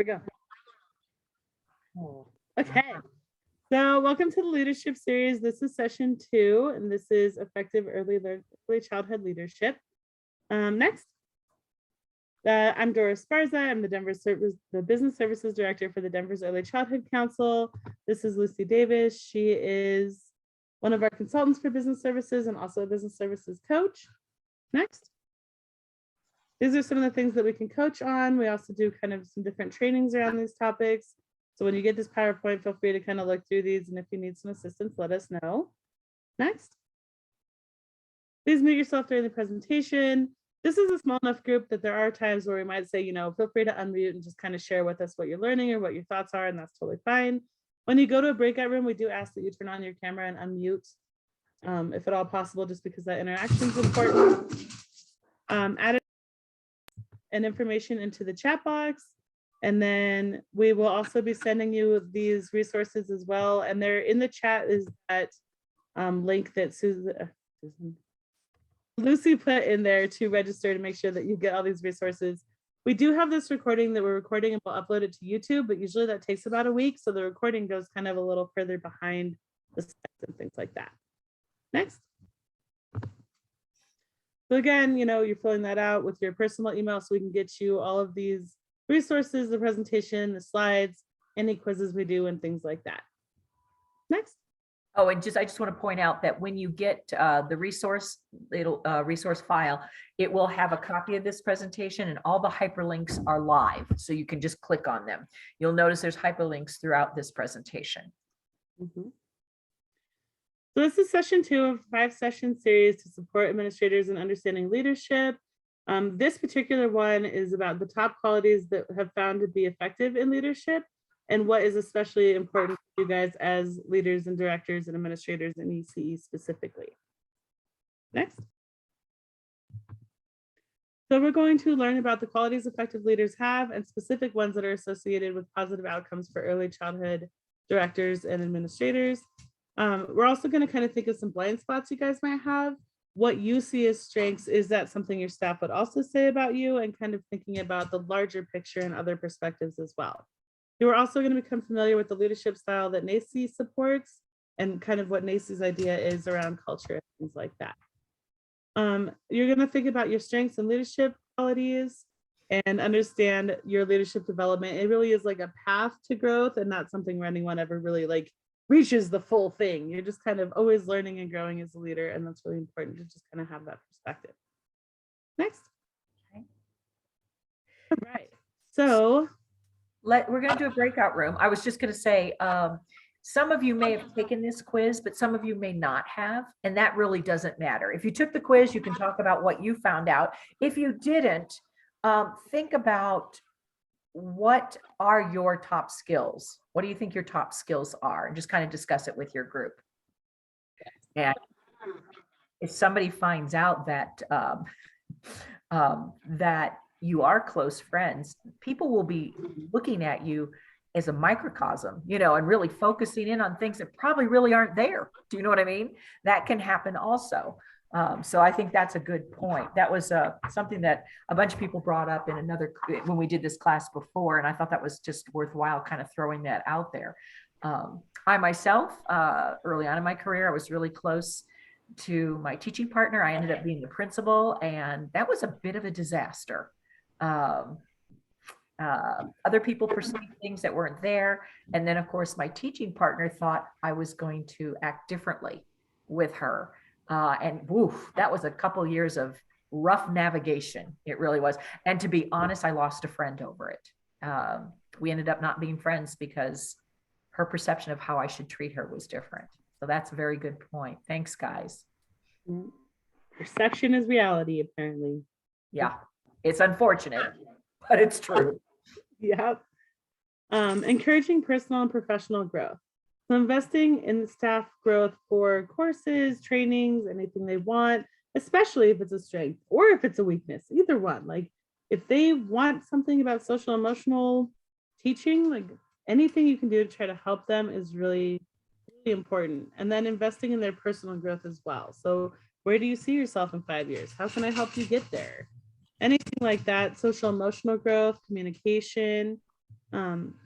we go. Okay. So welcome to the leadership series. This is session 2, and this is effective early childhood leadership. Next. I'm Dora Esparza. I'm the Business Services Director for the Denver's Early Childhood Council. This is Lucy Davis. She is one of our consultants for business services and also a business services coach. Next. These are some of the things that we can coach on. We also do kind of some different trainings around these topics. So when you get this PowerPoint, feel free to kind of look through these. And if you need some assistance, let us know. Next. Please mute yourself during the presentation. This is a small enough group that there are times where we might say, feel free to unmute and just kind of share with us what you're learning or what your thoughts are, and that's totally fine. When you go to a breakout room, we do ask that you turn on your camera and unmute, if at all possible, just because that interaction is important. Add and information into the chat box, and then we will also be sending you these resources as well. And they're in the chat is that link that Lucy put in there to register to make sure that you get all these resources. We do have this recording that we're recording and we'll upload it to YouTube, but usually that takes about a week. So the recording goes kind of a little further behind the steps and things like that. Next. So again, you're filling that out with your personal email so we can get you all of these resources, the presentation, the slides, any quizzes we do and things like that. Next. Oh, and I just want to point out that when you get the resource file, it will have a copy of this presentation and all the hyperlinks are live. So you can just click on them. You'll notice there's hyperlinks throughout this presentation. So this is session 2 of a 5-session series to support administrators in understanding leadership. This particular one is about the top qualities that have found to be effective in leadership and what is especially important for you guys as leaders and directors and administrators in ECE specifically. Next. So we're going to learn about the qualities effective leaders have and specific ones that are associated with positive outcomes for early childhood directors and administrators. We're also going to kind of think of some blind spots you guys might have. What you see as strengths, is that something your staff would also say about you, and kind of thinking about the larger picture and other perspectives as well. You are also going to become familiar with the leadership style that NACCE supports and kind of what NACCE's idea is around culture and things like that. You're going to think about your strengths and leadership qualities and understand your leadership development. It really is like a path to growth and not something where anyone ever really reaches the full thing. You're just kind of always learning and growing as a leader, and that's really important to just kind of have that perspective. Next. Okay. All right. So we're going to do a breakout room. I was just going to say, some of you may have taken this quiz, but some of you may not have, and that really doesn't matter. If you took the quiz, you can talk about what you found out. If you didn't, think about what are your top skills? What do you think your top skills are? And just kind of discuss it with your group. And if somebody finds out that that you are close friends, people will be looking at you as a microcosm, and really focusing in on things that probably really aren't there. Do you know what I mean? That can happen also. So I think that's a good point. That was something that a bunch of people brought up in when we did this class before, and I thought that was just worthwhile kind of throwing that out there. I myself, early on in my career, I was really close to my teaching partner. I ended up being the principal, and that was a bit of a disaster. Other people perceived things that weren't there. And then, of course, my teaching partner thought I was going to act differently with her. And woof, that was a couple of years of rough navigation. It really was. And to be honest, I lost a friend over it. We ended up not being friends because her perception of how I should treat her was different. So that's a very good point. Thanks, guys. Perception is reality, apparently. Yeah, it's unfortunate, but it's true. Yep. Encouraging personal and professional growth. So investing in staff growth for courses, trainings, anything they want, especially if it's a strength or if it's a weakness, either one. If they want something about social emotional teaching, anything you can do to try to help them is really, really important. And then investing in their personal growth as well. So where do you see yourself in 5 years? How can I help you get there? Anything like that, social emotional growth, communication.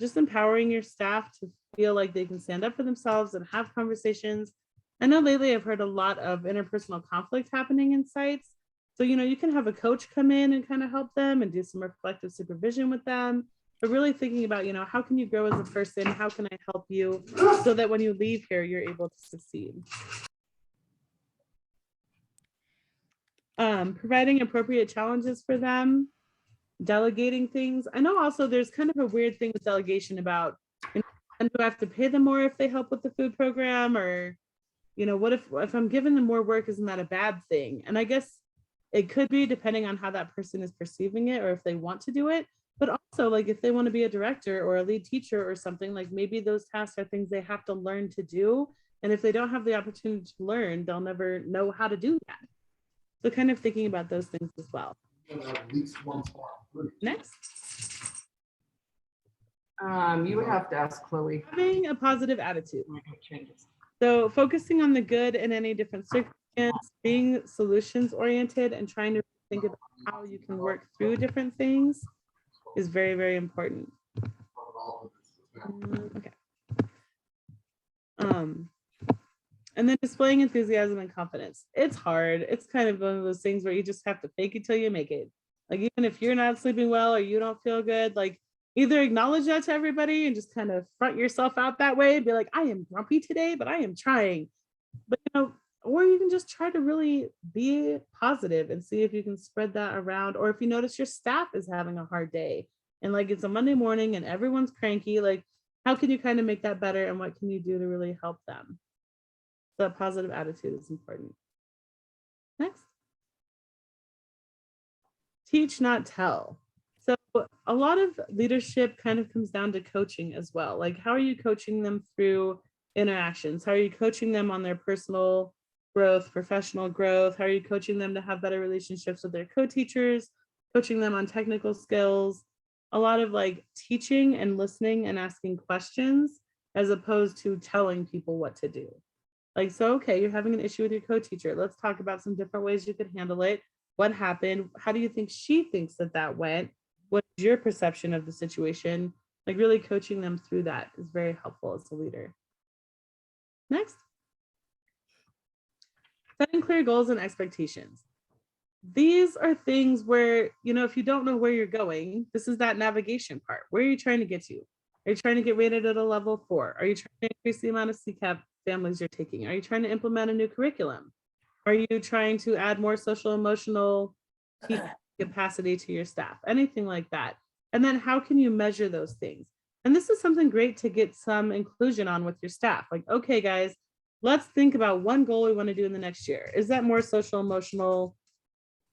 Just empowering your staff to feel like they can stand up for themselves and have conversations. I know lately I've heard a lot of interpersonal conflict happening in sites. So, you can have a coach come in and kind of help them and do some reflective supervision with them, but really thinking about, how can you grow as a person? How can I help you so that when you leave here, you're able to succeed? Providing appropriate challenges for them, delegating things. I know also there's kind of a weird thing with delegation about, and do I have to pay them more if they help with the food program? Or, what if I'm giving them more work, isn't that a bad thing? And I guess it could be, depending on how that person is perceiving it or if they want to do it. But also, like, if they want to be a director or a lead teacher or something, like maybe those tasks are things they have to learn to do. And if they don't have the opportunity to learn, they'll never know how to do that. So kind of thinking about those things as well. Next. You would have to ask Chloe. Having a positive attitude. So focusing on the good in any different circumstance, being solutions oriented and trying to think about how you can work through different things is very, very important. Okay. And then displaying enthusiasm and confidence. It's hard. It's kind of one of those things where you just have to fake it till you make it. Like, even if you're not sleeping well or you don't feel good, like, either acknowledge that to everybody and just kind of front yourself out that way and be like, I am grumpy today, but I am trying. But, or you can just try to really be positive and see if you can spread that around. Or if you notice your staff is having a hard day and like it's a Monday morning and everyone's cranky, like, how can you kind of make that better and what can you do to really help them? The positive attitude is important. Next. Teach, not tell. So a lot of leadership kind of comes down to coaching as well. Like, how are you coaching them through interactions? How are you coaching them on their personal growth, professional growth? How are you coaching them to have better relationships with their co-teachers, coaching them on technical skills? A lot of like teaching and listening and asking questions as opposed to telling people what to do. Like, so, okay, you're having an issue with your co-teacher. Let's talk about some different ways you could handle it. What happened? How do you think she thinks that went? What's your perception of the situation? Like, really coaching them through that is very helpful as a leader. Next. Setting clear goals and expectations. These are things where, if you don't know where you're going, this is that navigation part. Where are you trying to get to? Are you trying to get rated at a level 4? Are you trying to increase the amount of CCAP families you're taking? Are you trying to implement a new curriculum? Are you trying to add more social emotional capacity to your staff? Anything like that. And then how can you measure those things? And this is something great to get some inclusion on with your staff. Like, okay, guys, let's think about one goal we want to do in the next year. Is that more social emotional,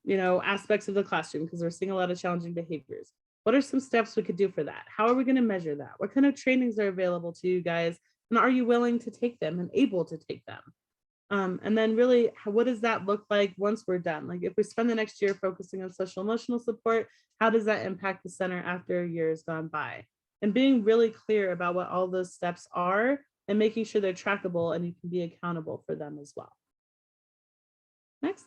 aspects of the classroom? Because we're seeing a lot of challenging behaviors. What are some steps we could do for that? How are we going to measure that? What kind of trainings are available to you guys? And are you willing to take them and able to take them? And then really, what does that look like once we're done? Like, if we spend the next year focusing on social emotional support, how does that impact the center after a year has gone by? And being really clear about what all those steps are and making sure they're trackable and you can be accountable for them as well. Next.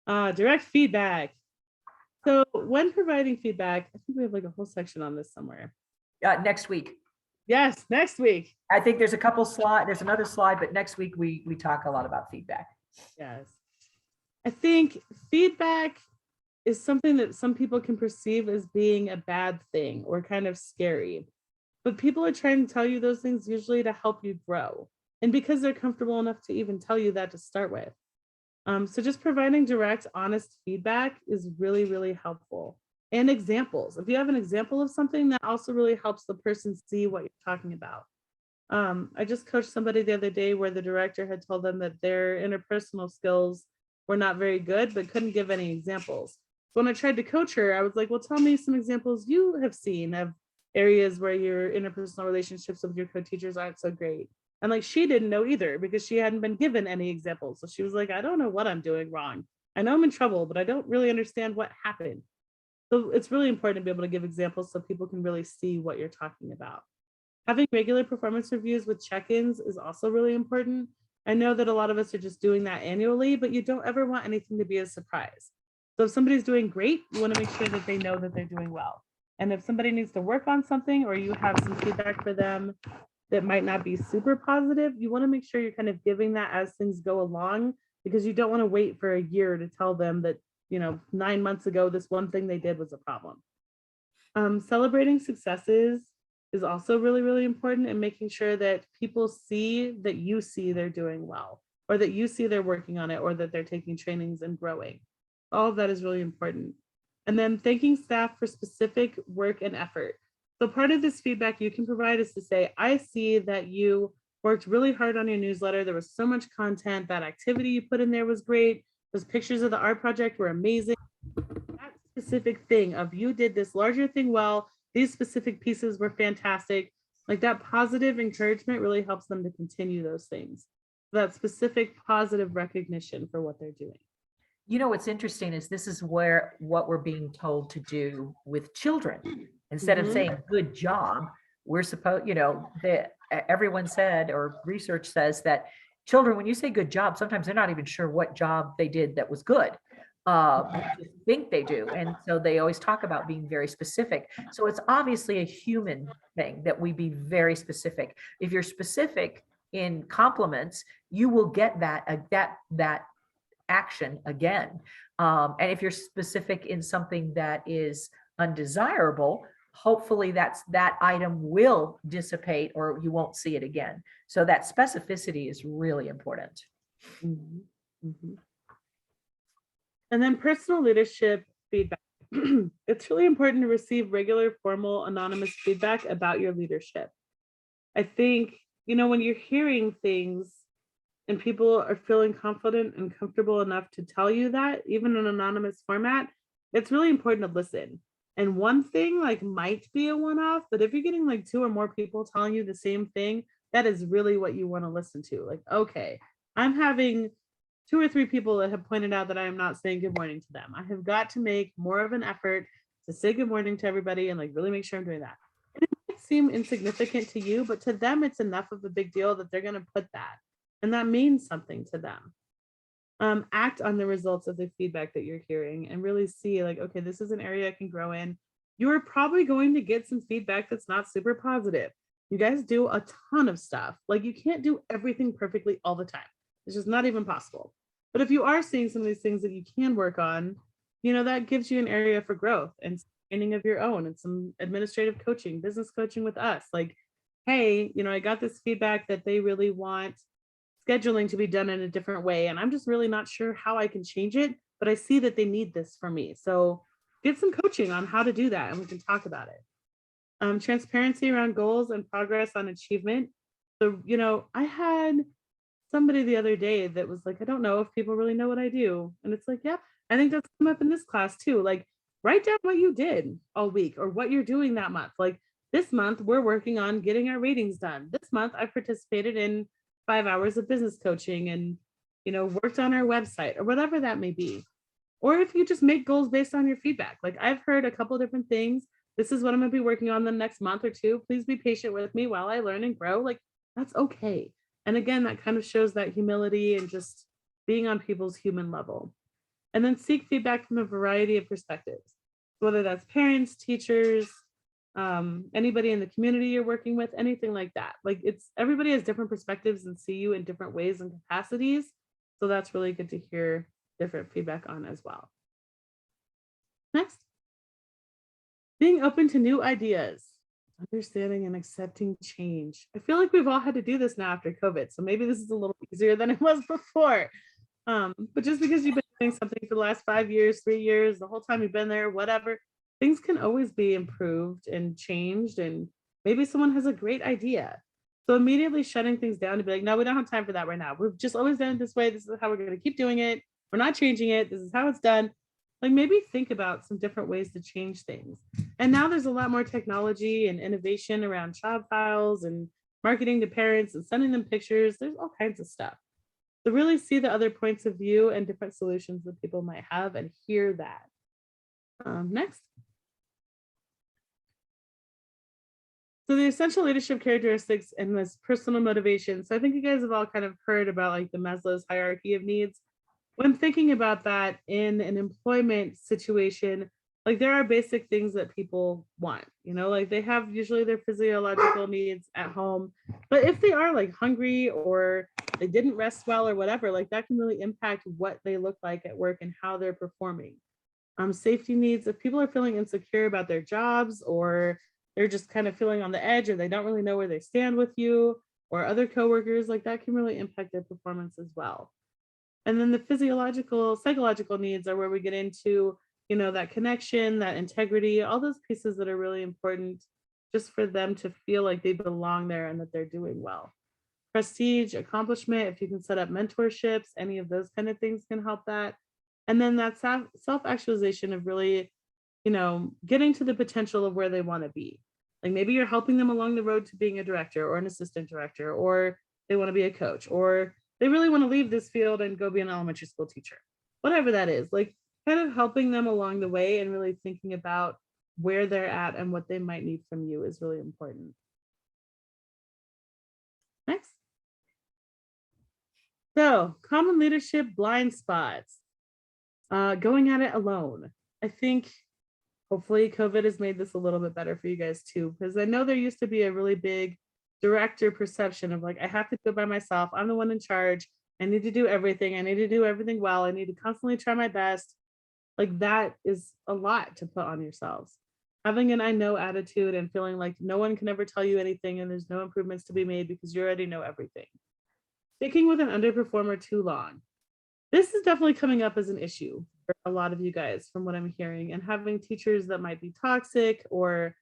Direct feedback. So when providing feedback, I think we have like a whole section on this somewhere. Next week. Yes, next week. I think there's a couple slides, there's another slide, but next week we talk a lot about feedback. Yes. I think feedback is something that some people can perceive as being a bad thing or kind of scary. But people are trying to tell you those things usually to help you grow. And because they're comfortable enough to even tell you that to start with. So just providing direct, honest feedback is really, really helpful. And examples. If you have an example of something, that also really helps the person see what you're talking about. I just coached somebody the other day where the director had told them that their interpersonal skills were not very good, but couldn't give any examples. When I tried to coach her, I was like, well, tell me some examples you have seen of areas where your interpersonal relationships with your co-teachers aren't so great. And like, she didn't know either because she hadn't been given any examples. So she was like, I don't know what I'm doing wrong. I know I'm in trouble, but I don't really understand what happened. So it's really important to be able to give examples so people can really see what you're talking about. Having regular performance reviews with check-ins is also really important. I know that a lot of us are just doing that annually, but you don't ever want anything to be a surprise. So if somebody's doing great, you want to make sure that they know that they're doing well. And if somebody needs to work on something or you have some feedback for them that might not be super positive, you want to make sure you're kind of giving that as things go along, because you don't want to wait for a year to tell them that, 9 months ago, this one thing they did was a problem. Celebrating successes is also really, really important, and making sure that people see that you see they're doing well, or that you see they're working on it, or that they're taking trainings and growing. All of that is really important. And then thanking staff for specific work and effort. So part of this feedback you can provide is to say, I see that you worked really hard on your newsletter. There was so much content. That activity you put in there was great. Those pictures of the art project were amazing. That specific thing of you did this larger thing well, these specific pieces were fantastic. Like that positive encouragement really helps them to continue those things. That specific positive recognition for what they're doing. You know, what's interesting is this is where what we're being told to do with children. Instead of saying good job, we're supposed, everyone said, or research says that children, when you say good job, sometimes they're not even sure what job they did that was good. They just think they do. And so they always talk about being very specific. So it's obviously a human thing that we be very specific. If you're specific in compliments, you will get that action again. And if you're specific in something that is undesirable, hopefully that item will dissipate or you won't see it again. So that specificity is really important. Mm-hmm. Mm-hmm. And then personal leadership feedback. It's really important to receive regular, formal, anonymous feedback about your leadership. I think, when you're hearing things and people are feeling confident and comfortable enough to tell you that, even in an anonymous format, it's really important to listen. And one thing might be a one-off, but if you're getting 2 or more people telling you the same thing, that is really what you want to listen to. Okay, I'm having 2 or 3 people that have pointed out that I am not saying good morning to them. I have got to make more of an effort to say good morning to everybody and really make sure I'm doing that. And it might seem insignificant to you, but to them, it's enough of a big deal that they're going to put that. And that means something to them. Act on the results of the feedback that you're hearing and really see okay, this is an area I can grow in. You are probably going to get some feedback that's not super positive. You guys do a ton of stuff. You can't do everything perfectly all the time. It's just not even possible. But if you are seeing some of these things that you can work on, that gives you an area for growth and training of your own and some administrative coaching, business coaching with us. Hey, I got this feedback that they really want scheduling to be done in a different way. And I'm just really not sure how I can change it, but I see that they need this for me. So get some coaching on how to do that and we can talk about it. Transparency around goals and progress on achievement. So, I had somebody the other day that was I don't know if people really know what I do. And it's yeah, I think that's come up in this class too. Write down what you did all week or what you're doing that month. This month, we're working on getting our ratings done. This month, I participated in 5 hours of business coaching and, worked on our website or whatever that may be. Or if you just make goals based on your feedback. I've heard a couple of different things. This is what I'm going to be working on the next month or two. Please be patient with me while I learn and grow. That's okay. And again, that kind of shows that humility and just being on people's human level. And then seek feedback from a variety of perspectives, whether that's parents, teachers, anybody in the community you're working with, anything like that. Everybody has different perspectives and see you in different ways and capacities. So that's really good to hear different feedback on as well. Next, being open to new ideas, understanding and accepting change. I feel like we've all had to do this now after COVID. So maybe this is a little easier than it was before. But just because you've been doing something for the last 5 years, 3 years, the whole time you've been there, whatever, things can always be improved and changed. And maybe someone has a great idea. So immediately shutting things down to be no, we don't have time for that right now. We've just always done it this way. This is how we're going to keep doing it. We're not changing it. This is how it's done. Maybe think about some different ways to change things. And now there's a lot more technology and innovation around child files and marketing to parents and sending them pictures. There's all kinds of stuff. So really see the other points of view and different solutions that people might have and hear that. Next. So the essential leadership characteristics and this personal motivation. So I think you guys have all kind of heard about the Maslow's hierarchy of needs. When thinking about that in an employment situation, like there are basic things that people want, like they have usually their physiological needs at home. But if they are like hungry or they didn't rest well or whatever, like that can really impact what they look like at work and how they're performing. Safety needs, if people are feeling insecure about their jobs or they're just kind of feeling on the edge or they don't really know where they stand with you or other coworkers, like that can really impact their performance as well. And then the physiological, psychological needs are where we get into, that connection, that integrity, all those pieces that are really important just for them to feel like they belong there and that they're doing well. Prestige, accomplishment, if you can set up mentorships, any of those kind of things can help that. And then that self-actualization of really, getting to the potential of where they want to be. Like maybe you're helping them along the road to being a director or an assistant director, or they want to be a coach, or they really want to leave this field and go be an elementary school teacher, whatever that is, like kind of helping them along the way and really thinking about where they're at and what they might need from you is really important. Next. So common leadership blind spots, going at it alone. I think hopefully COVID has made this a little bit better for you guys too, because I know there used to be a really big director perception of like, I have to go by myself. I'm the one in charge. I need to do everything. I need to do everything well. I need to constantly try my best. Like that is a lot to put on yourselves. Having an I know attitude and feeling like no one can ever tell you anything and there's no improvements to be made because you already know everything. Sticking with an underperformer too long. This is definitely coming up as an issue for a lot of you guys from what I'm hearing, and having teachers that might be toxic or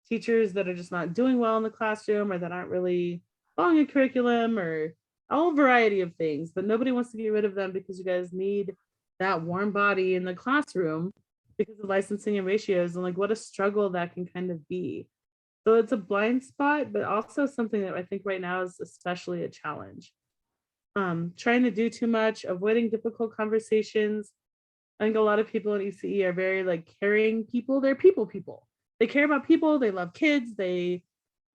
teachers that are just not doing well in the classroom or that aren't really following a curriculum or all variety of things, but nobody wants to get rid of them because you guys need that warm body in the classroom because of licensing and ratios, and like what a struggle that can kind of be. So it's a blind spot, but also something that I think right now is especially a challenge. Trying to do too much, avoiding difficult conversations. I think a lot of people in ECE are very like caring people. They're people. They care about people. They love kids. They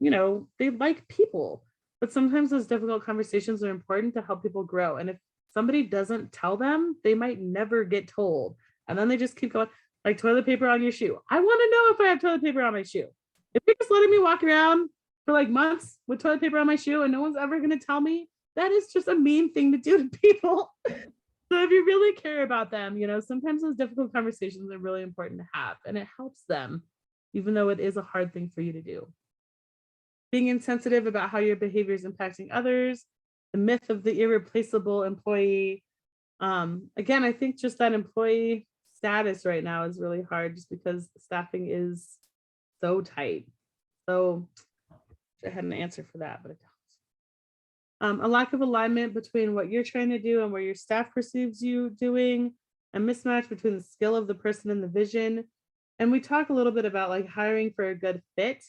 like people. But sometimes those difficult conversations are important to help people grow. And if somebody doesn't tell them, they might never get told. And then they just keep going, like toilet paper on your shoe. I want to know if I have toilet paper on my shoe. If you're just letting me walk around for like months with toilet paper on my shoe and no one's ever going to tell me, that is just a mean thing to do to people. So if you really care about them, sometimes those difficult conversations are really important to have, and it helps them, even though it is a hard thing for you to do. Being insensitive about how your behavior is impacting others, the myth of the irreplaceable employee. Again, I think just that employee status right now is really hard just because staffing is so tight. So I had an answer for that, but I don't. A lack of alignment between what you're trying to do and where your staff perceives you doing, a mismatch between the skill of the person and the vision. And we talk a little bit about like hiring for a good fit.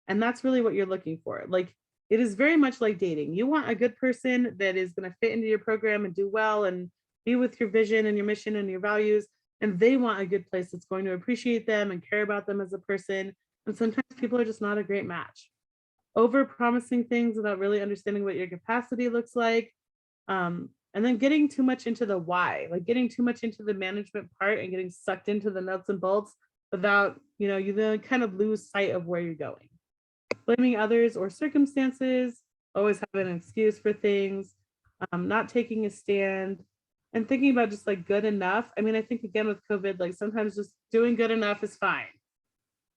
And that's really what you're looking for. Like it is very much like dating. You want a good person that is going to fit into your program and do well and be with your vision and your mission and your values. And they want a good place that's going to appreciate them and care about them as a person. And sometimes people are just not a great match. Over promising things without really understanding what your capacity looks like. And then getting too much into the why, like getting too much into the management part and getting sucked into the nuts and bolts without, you then kind of lose sight of where you're going. Blaming others or circumstances, always having an excuse for things, not taking a stand, and thinking about just like good enough. I mean, I think again with COVID, like sometimes just doing good enough is fine.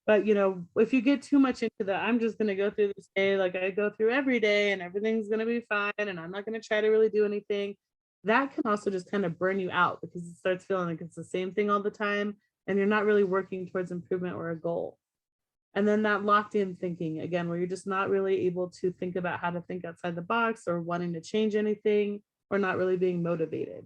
But, if you get too much into that, I'm just going to go through this day like I go through every day and everything's going to be fine and I'm not going to try to really do anything. That can also just kind of burn you out because it starts feeling like it's the same thing all the time and you're not really working towards improvement or a goal. And then that locked in thinking, again, where you're just not really able to think about how to think outside the box or wanting to change anything or not really being motivated.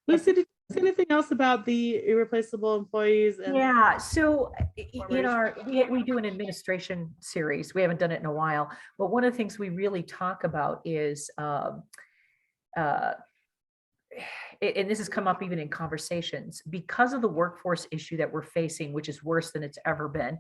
Lucy, did you say anything else about the irreplaceable employees? Yeah, so we do an administration series. We haven't done it in a while, but one of the things we really talk about is, and this has come up even in conversations, because of the workforce issue that we're facing, which is worse than it's ever been.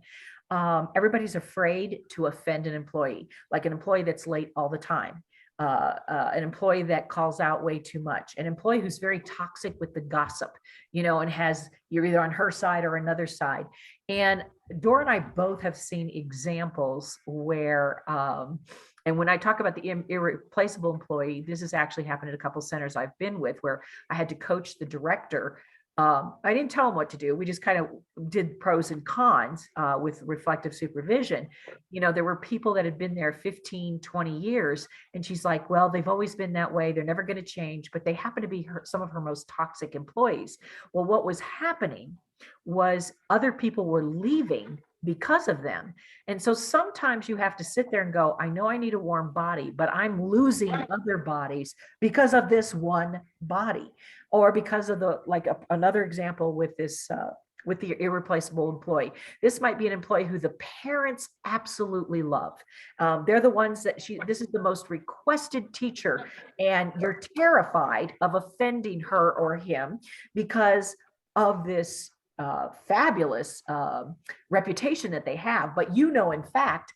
Everybody's afraid to offend an employee, like an employee that's late all the time. an employee that calls out way too much, an employee who's very toxic with the gossip, and you're either on her side or another side. And Dora and I both have seen examples where, and when I talk about the irreplaceable employee, this has actually happened at a couple centers I've been with where I had to coach the director. I didn't tell him what to do. We just kind of did pros and cons with reflective supervision. There were people that had been there 15, 20 years. And she's like, well, they've always been that way. They're never going to change, but they happen to be some of her most toxic employees. Well, what was happening was other people were leaving because of them. And so sometimes you have to sit there and go, I know I need a warm body, but I'm losing other bodies because of this one body, or because of another example with this, with the irreplaceable employee. This might be an employee who the parents absolutely love. They're the ones that this is the most requested teacher, and you're terrified of offending her or him because of this fabulous reputation that they have. But in fact,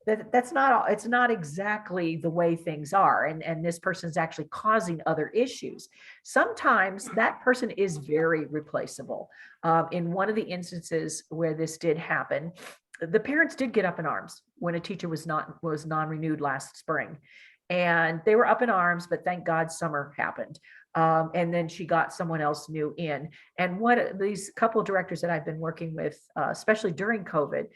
it's not exactly the way things are. And this person's actually causing other issues. Sometimes that person is very replaceable. In one of the instances where this did happen, the parents did get up in arms when a teacher was non-renewed last spring. And they were up in arms, but thank God summer happened. And then she got someone else new in. And what these couple of directors that I've been working with, especially during COVID,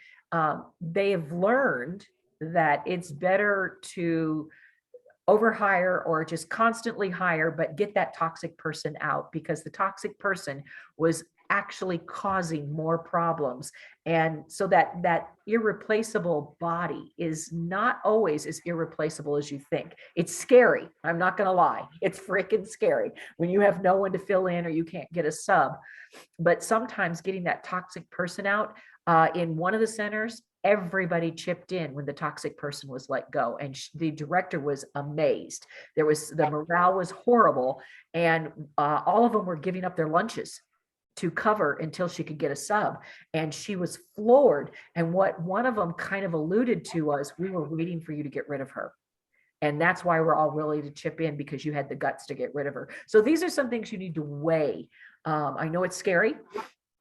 they have learned that it's better to overhire or just constantly hire, but get that toxic person out, because the toxic person was actually causing more problems. And so that irreplaceable body is not always as irreplaceable as you think. It's scary. I'm not going to lie. It's freaking scary when you have no one to fill in or you can't get a sub. But sometimes getting that toxic person out, in one of the centers, everybody chipped in when the toxic person was let go, and the director was amazed. The morale was horrible, and all of them were giving up their lunches to cover until she could get a sub, and she was floored. And what one of them kind of alluded to was, we were waiting for you to get rid of her. And that's why we're all willing to chip in, because you had the guts to get rid of her. So these are some things you need to weigh. I know it's scary.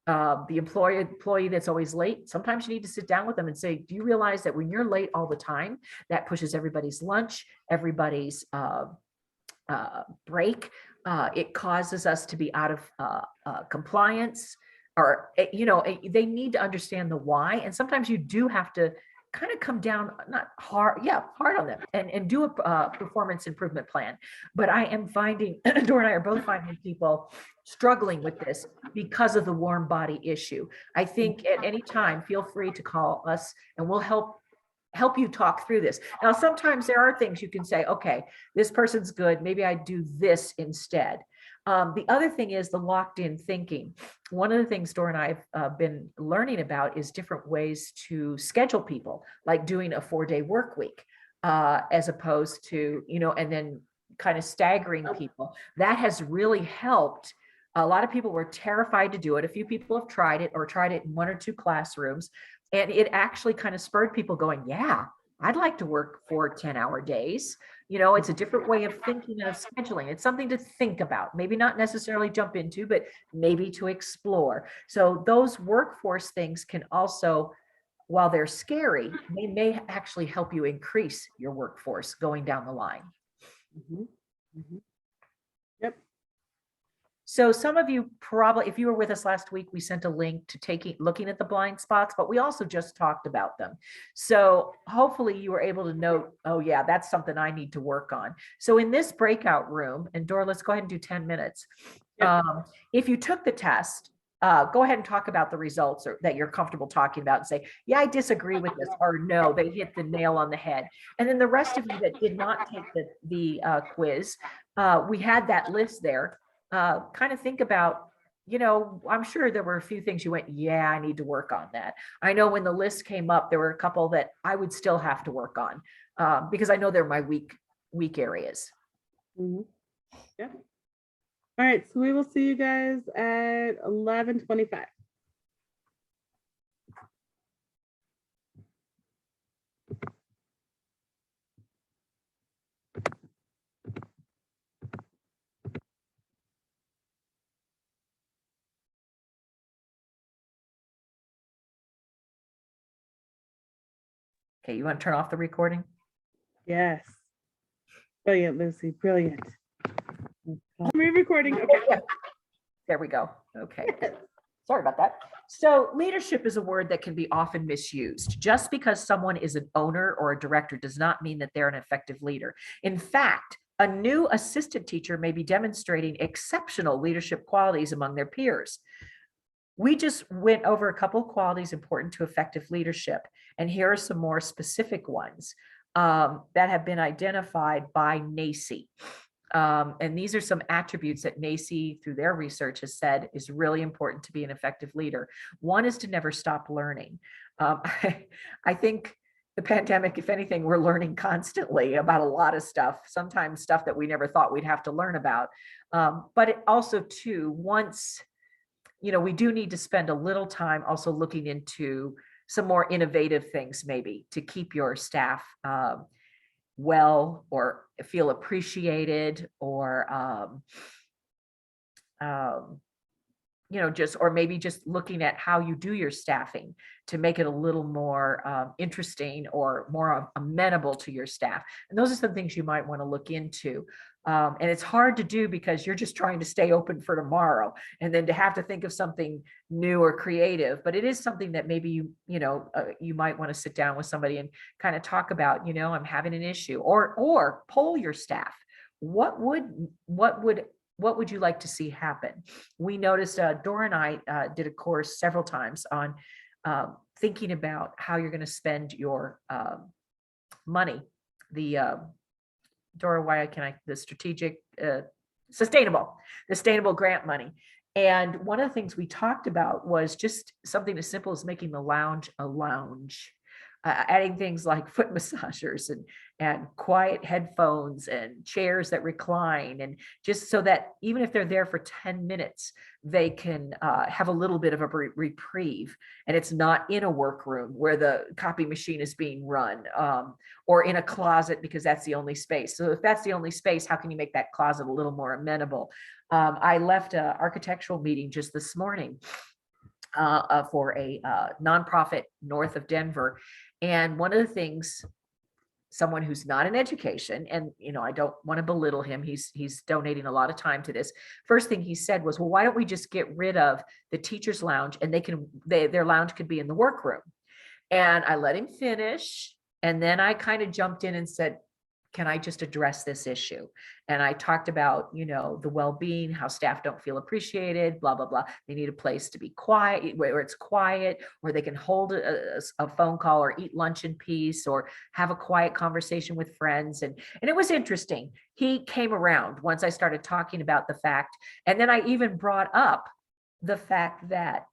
The employee that's always late, sometimes you need to sit down with them and say, do you realize that when you're late all the time, that pushes everybody's lunch, everybody's break, it causes us to be out of compliance, or, they need to understand the why. And sometimes you do have to kind of come down, not hard, hard on them, and do a performance improvement plan. But I am finding, Dora and I are both finding people struggling with this because of the warm body issue. I think at any time, feel free to call us and we'll help you talk through this. Now, sometimes there are things you can say, okay, this person's good, maybe I do this instead. The other thing is the locked in thinking. One of the things Dora and I have been learning about is different ways to schedule people, like doing a 4-day work week, as opposed to, and then kind of staggering people. That has really helped. A lot of people were terrified to do it. A few people have tried it in 1 or 2 classrooms. And it actually kind of spurred people going, yeah, I'd like to work 4 10-hour days. It's a different way of thinking and of scheduling. It's something to think about, maybe not necessarily jump into, but maybe to explore. So those workforce things can also, while they're scary, they may actually help you increase your workforce going down the line. Mhm. Mhm. Yep. So some of you probably, if you were with us last week, we sent a link to looking at the blind spots, but we also just talked about them. So hopefully you were able to note, oh yeah, that's something I need to work on. So in this breakout room, and Dora, let's go ahead and do 10 minutes. Yep. If you took the test, go ahead and talk about the results that you're comfortable talking about and say, yeah, I disagree with this, or no, they hit the nail on the head. And then the rest of you that did not take the quiz, we had that list there. Kind of think about, I'm sure there were a few things you went, yeah, I need to work on that. I know when the list came up, there were a couple that I would still have to work on, because I know they're my weak areas. Mhm. Yep. All right, so we will see you guys at 11:25. Okay, you want to turn off the recording? Yes. Brilliant, Lucy. Brilliant. I'm re-recording. Okay. Yeah. There we go. Okay. Sorry about that. So leadership is a word that can be often misused. Just because someone is an owner or a director does not mean that they're an effective leader. In fact, a new assistant teacher may be demonstrating exceptional leadership qualities among their peers. We just went over a couple of qualities important to effective leadership, and here are some more specific ones that have been identified by NACCE. And these are some attributes that NACCE, through their research, has said is really important to be an effective leader. One is to never stop learning. I think the pandemic, if anything, we're learning constantly about a lot of stuff, sometimes stuff that we never thought we'd have to learn about. But it also, too, once, we do need to spend a little time also looking into some more innovative things, maybe to keep your staff well, or feel appreciated, or or maybe just looking at how you do your staffing to make it a little more interesting or more amenable to your staff. And those are some things you might want to look into. And it's hard to do because you're just trying to stay open for tomorrow, and then to have to think of something new or creative. But it is something that maybe you might want to sit down with somebody and kind of talk about. I'm having an issue, or poll your staff. What would you like to see happen? We noticed Dora and I did a course several times on thinking about how you're going to spend your money. Dora, the sustainable grant money. And one of the things we talked about was just something as simple as making the lounge a lounge. Adding things like foot massagers and quiet headphones and chairs that recline, and just so that even if they're there for 10 minutes, they can have a little bit of a reprieve, and it's not in a workroom where the copy machine is being run, or in a closet because that's the only space. So if that's the only space, how can you make that closet a little more amenable? I left an architectural meeting just this morning for a nonprofit north of Denver. And one of the things, someone who's not in education, and I don't want to belittle him, he's donating a lot of time to this. First thing he said was, well, why don't we just get rid of the teacher's lounge, and their lounge could be in the workroom. And I let him finish, and then I kind of jumped in and said, can I just address this issue? And I talked about, the well-being, how staff don't feel appreciated, blah, blah, blah. They need a place to be quiet, where it's quiet, where they can hold a phone call or eat lunch in peace, or have a quiet conversation with friends. And it was interesting. He came around once I started talking about the fact, and then I even brought up the fact that,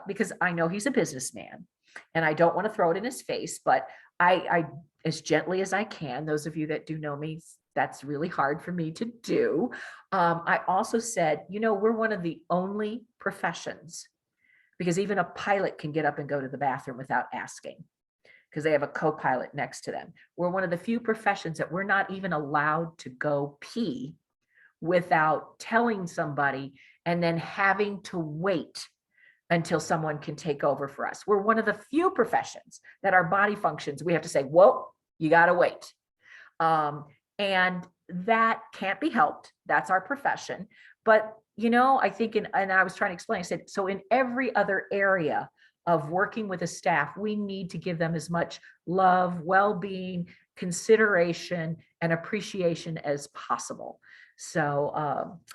because I know he's a businessman, and I don't want to throw it in his face, but I as gently as I can, those of you that do know me, that's really hard for me to do. I also said, we're one of the only professions, because even a pilot can get up and go to the bathroom without asking, because they have a co-pilot next to them. We're one of the few professions that we're not even allowed to go pee without telling somebody and then having to wait until someone can take over for us. We're one of the few professions that our body functions, we have to say, whoa, you got to wait. And that can't be helped. That's our profession. But, I think, and I was trying to explain, I said, so in every other area of working with a staff, we need to give them as much love, well-being, consideration, and appreciation as possible. So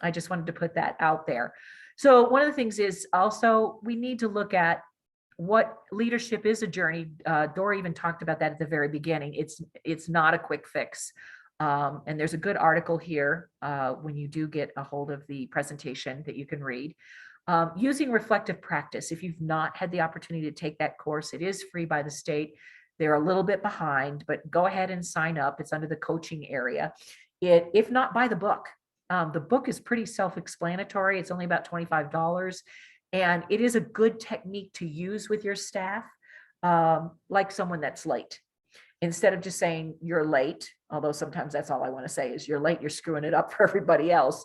I just wanted to put that out there. So one of the things is also, we need to look at what leadership is a journey. Dora even talked about that at the very beginning. It's not a quick fix. And there's a good article here when you do get a hold of the presentation that you can read. Using reflective practice. If you've not had the opportunity to take that course, it is free by the state. They're a little bit behind, but go ahead and sign up. It's under the coaching area. If not, buy the book. The book is pretty self-explanatory. It's only about $25. And it is a good technique to use with your staff, like someone that's late. Instead of just saying you're late, although sometimes that's all I want to say is you're late, you're screwing it up for everybody else.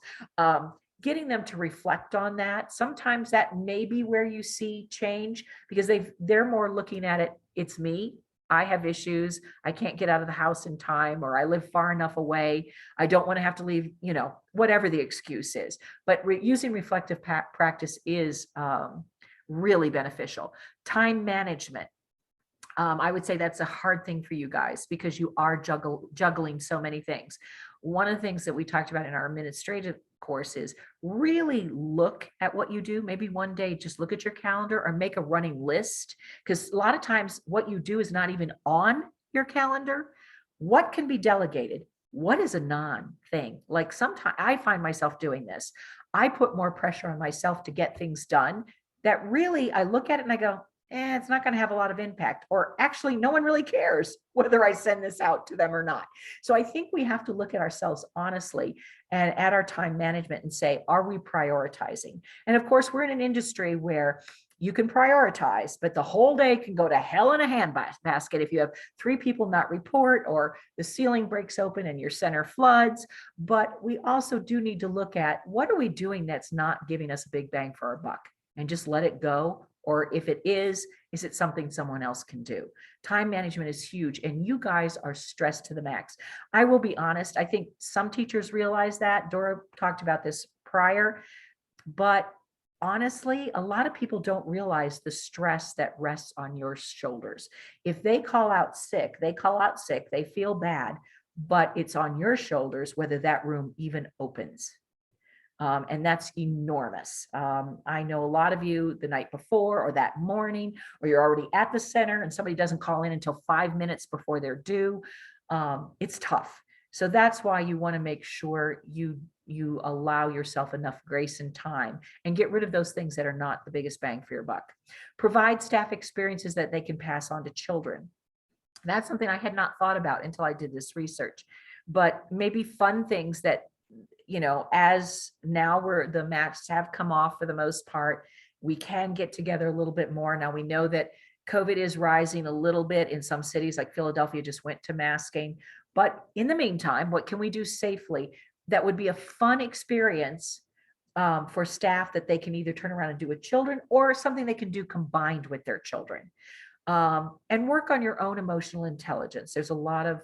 Getting them to reflect on that. Sometimes that may be where you see change, because they're more looking at it, it's me, I have issues. I can't get out of the house in time, or I live far enough away. I don't want to have to leave, whatever the excuse is. But using reflective practice is really beneficial. Time management. I would say that's a hard thing for you guys because you are juggling so many things. One of the things that we talked about in our administrative course is really look at what you do. Maybe one day just look at your calendar or make a running list, because a lot of times what you do is not even on your calendar. What can be delegated? What is a non-thing? Like sometimes I find myself doing this. I put more pressure on myself to get things done that really I look at it and I go, it's not going to have a lot of impact, or actually no one really cares whether I send this out to them or not. So I think we have to look at ourselves honestly and at our time management and say, are we prioritizing? And of course, we're in an industry where you can prioritize, but the whole day can go to hell in a handbasket if you have 3 people not report, or the ceiling breaks open and your center floods. But we also do need to look at what are we doing that's not giving us a big bang for our buck, and just let it go. Or if it is it something someone else can do? Time management is huge, and you guys are stressed to the max. I will be honest, I think some teachers realize that. Dora talked about this prior, but honestly, a lot of people don't realize the stress that rests on your shoulders. If they call out sick, they feel bad, but it's on your shoulders whether that room even opens. And that's enormous. I know a lot of you the night before or that morning, or you're already at the center and somebody doesn't call in until 5 minutes before they're due. It's tough. So that's why you want to make sure you allow yourself enough grace and time, and get rid of those things that are not the biggest bang for your buck. Provide staff experiences that they can pass on to children. That's something I had not thought about until I did this research, but maybe fun things that, as now the masks have come off for the most part, we can get together a little bit more. Now we know that COVID is rising a little bit in some cities, like Philadelphia just went to masking. But in the meantime, what can we do safely that would be a fun experience for staff that they can either turn around and do with children, or something they can do combined with their children? And work on your own emotional intelligence. There's a lot of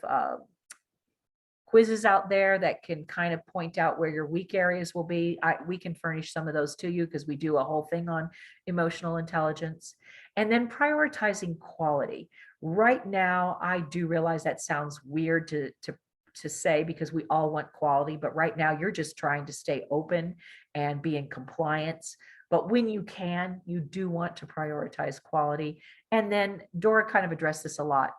quizzes out there that can kind of point out where your weak areas will be. We can furnish some of those to you because we do a whole thing on emotional intelligence. And then prioritizing quality. Right now, I do realize that sounds weird to say, because we all want quality, but right now you're just trying to stay open and be in compliance. But when you can, you do want to prioritize quality. And then Dora kind of addressed this a lot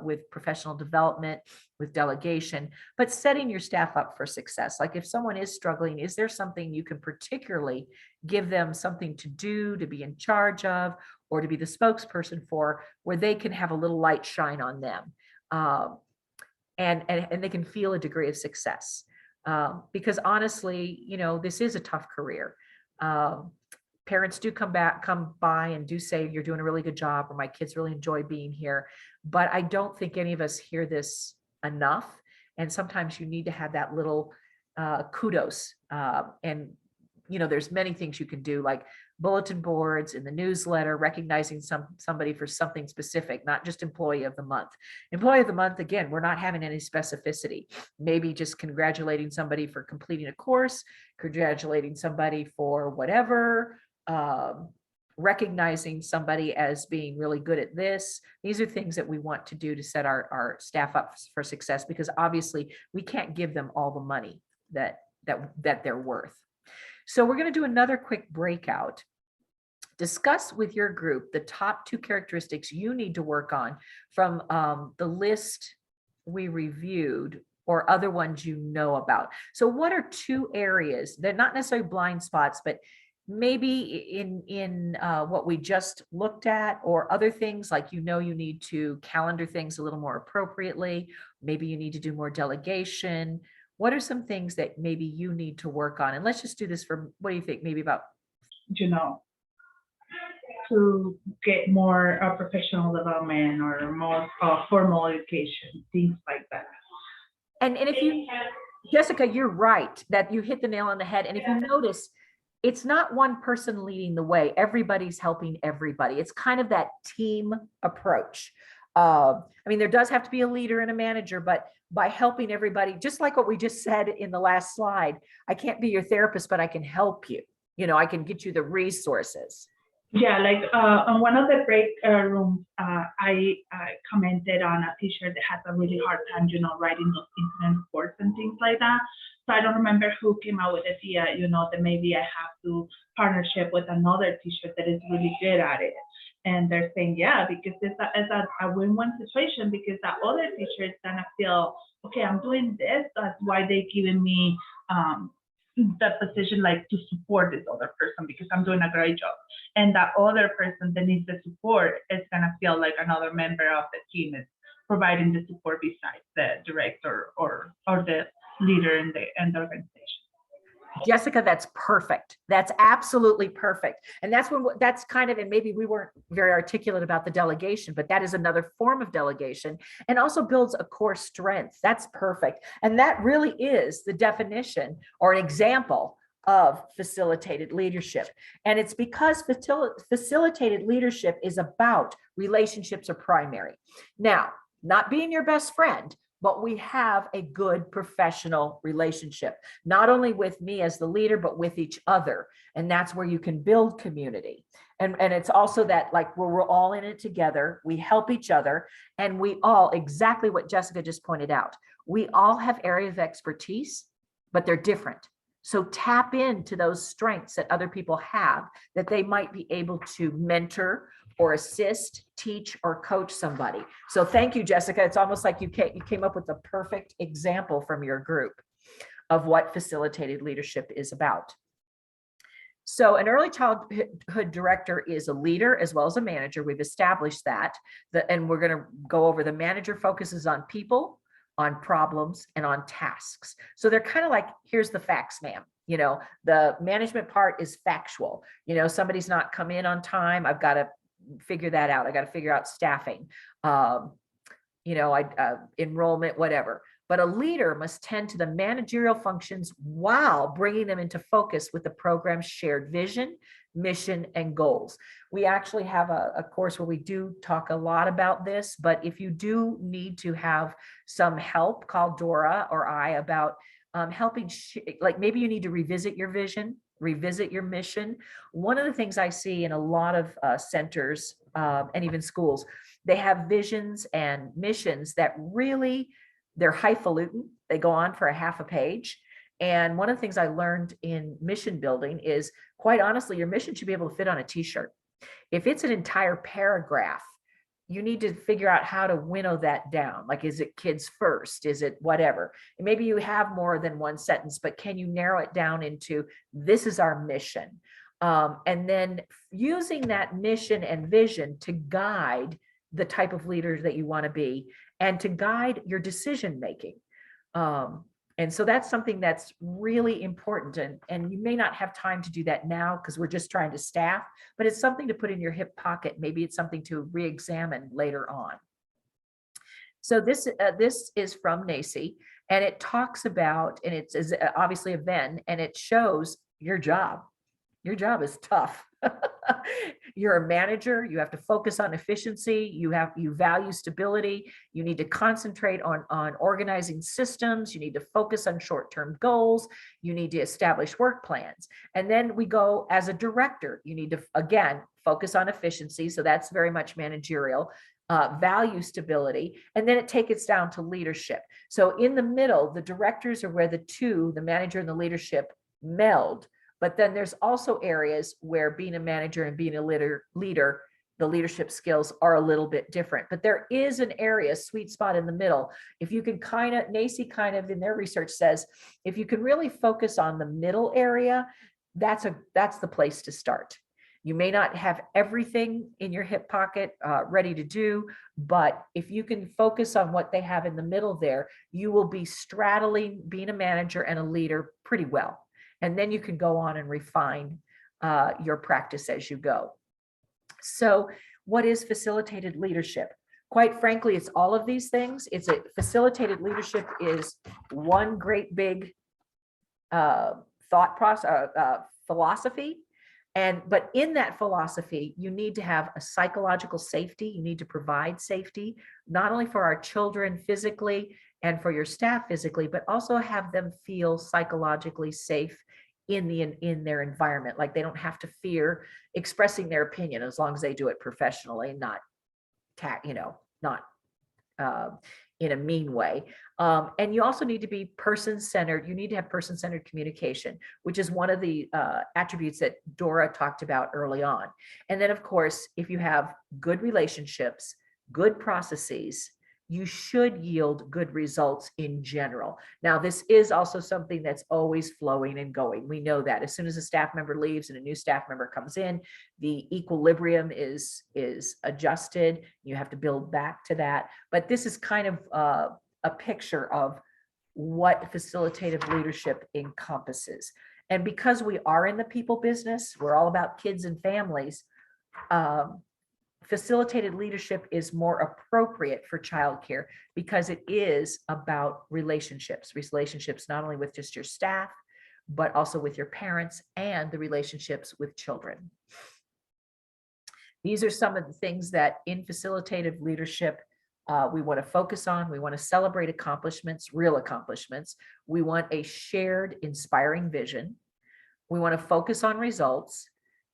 with professional development, with delegation, but setting your staff up for success. Like if someone is struggling, is there something you can particularly give them something to do, to be in charge of, or to be the spokesperson for, where they can have a little light shine on them, and they can feel a degree of success. Because honestly, this is a tough career. Parents do come by and do say, you're doing a really good job, or my kids really enjoy being here. But I don't think any of us hear this enough. And sometimes you need to have that little kudos. And there's many things you can do, like bulletin boards in the newsletter, recognizing somebody for something specific, not just employee of the month. Employee of the month, again, we're not having any specificity. Maybe just congratulating somebody for completing a course, congratulating somebody for whatever, recognizing somebody as being really good at this. These are things that we want to do to set our staff up for success, because obviously we can't give them all the money that they're worth. So we're going to do another quick breakout. Discuss with your group the top 2 characteristics you need to work on from the list we reviewed, or other ones about. So what are 2 areas? They're not necessarily blind spots, but maybe in what we just looked at, or other things like, you need to calendar things a little more appropriately. Maybe you need to do more delegation. What are some things that maybe you need to work on? And let's just do this for, what do you think? Maybe about, to get more professional development, or more formal education, things like that. and if you, Jessica, you're right that you hit the nail on the head. And if you notice, it's not one person leading the way. Everybody's helping everybody. It's kind of that team approach. I mean, there does have to be a leader and a manager, but by helping everybody, just like what we just said in the last slide, I can't be your therapist, but I can help you. I can get you the resources. Yeah, like on one of the break rooms, I commented on a teacher that has a really hard time, writing those incident reports and things like that. So I don't remember who came out with the idea, that maybe I have to partnership with another teacher that is really good at it. And they're saying, yeah, because it's a win-win situation, because that other teacher is gonna feel, okay, I'm doing this, that's why they're giving me the position, like, to support this other person because I'm doing a great job. And that other person that needs the support is gonna feel like another member of the team is providing the support besides the director or the leader in the organization. Jessica, that's perfect. That's absolutely perfect. And that's kind of, and maybe we weren't very articulate about the delegation, but that is another form of delegation and also builds a core strength. That's perfect. And that really is the definition or an example of facilitated leadership. And it's because facilitated leadership is about relationships are primary. Now, not being your best friend, but we have a good professional relationship, not only with me as the leader, but with each other. And that's where you can build community. And it's also that, like, where we're all in it together, we help each other, and we all, exactly what Jessica just pointed out, we all have areas of expertise, but they're different. So tap into those strengths that other people have that they might be able to mentor or assist, teach, or coach somebody. So thank you, Jessica. It's almost like you came up with the perfect example from your group of what facilitated leadership is about. So an early childhood director is a leader as well as a manager. We've established that. And we're going to go over the manager focuses on people, on problems, and on tasks. So they're kind of like, here's the facts, ma'am. The management part is factual. Somebody's not come in on time. I've got to figure that out. I got to figure out staffing, enrollment, whatever. But a leader must tend to the managerial functions while bringing them into focus with the program's shared vision, mission, and goals. We actually have a course where we do talk a lot about this, but if you do need to have some help, call Dora or I about helping, like maybe you need to revisit your vision, revisit your mission. One of the things I see in a lot of centers and even schools, they have visions and missions that really, they're highfalutin. They go on for a half a page. And one of the things I learned in mission building is, quite honestly, your mission should be able to fit on a t-shirt. If it's an entire paragraph, you need to figure out how to winnow that down. Like, is it kids first? Is it whatever? And maybe you have more than one sentence, but can you narrow it down into, this is our mission? And then using that mission and vision to guide the type of leader that you want to be and to guide your decision making. And so that's something that's really important. And you may not have time to do that now because we're just trying to staff, but it's something to put in your hip pocket. Maybe it's something to re-examine later on. So this is from NACI, and it talks about, and it's obviously a Venn, and it shows your job. Your job is tough. You're a manager. You have to focus on efficiency. You value stability. You need to concentrate on organizing systems. You need to focus on short-term goals. You need to establish work plans. And then we go as a director. You need to, again, focus on efficiency. So that's very much managerial. Value stability, and then it takes it down to leadership. So in the middle, the directors are where the manager and the leadership meld. But then there's also areas where being a manager and being a leader, the leadership skills are a little bit different. But there is an area, sweet spot in the middle. If you can NACI kind of in their research says, if you can really focus on the middle area, that's the place to start. You may not have everything in your hip pocket ready to do, but if you can focus on what they have in the middle there, you will be straddling being a manager and a leader pretty well. And then you can go on and refine your practice as you go. So what is facilitated leadership? Quite frankly, it's all of these things. Facilitated leadership is one great big thought process, philosophy. But in that philosophy, you need to have a psychological safety. You need to provide safety, not only for our children physically and for your staff physically, but also have them feel psychologically safe in their environment. Like they don't have to fear expressing their opinion as long as they do it professionally, not not in a mean way. And you also need to be person-centered. You need to have person-centered communication, which is one of the attributes that Dora talked about early on. And then, of course, if you have good relationships, good processes, you should yield good results in general. Now, this is also something that's always flowing and going. We know that as soon as a staff member leaves and a new staff member comes in, the equilibrium is adjusted. You have to build back to that. But this is kind of a picture of what facilitative leadership encompasses. And because we are in the people business, we're all about kids and families. Facilitated leadership is more appropriate for childcare because it is about relationships not only with just your staff, but also with your parents and the relationships with children. These are some of the things that in facilitative leadership we want to focus on. We want to celebrate accomplishments, real accomplishments. We want a shared, inspiring vision. We want to focus on results,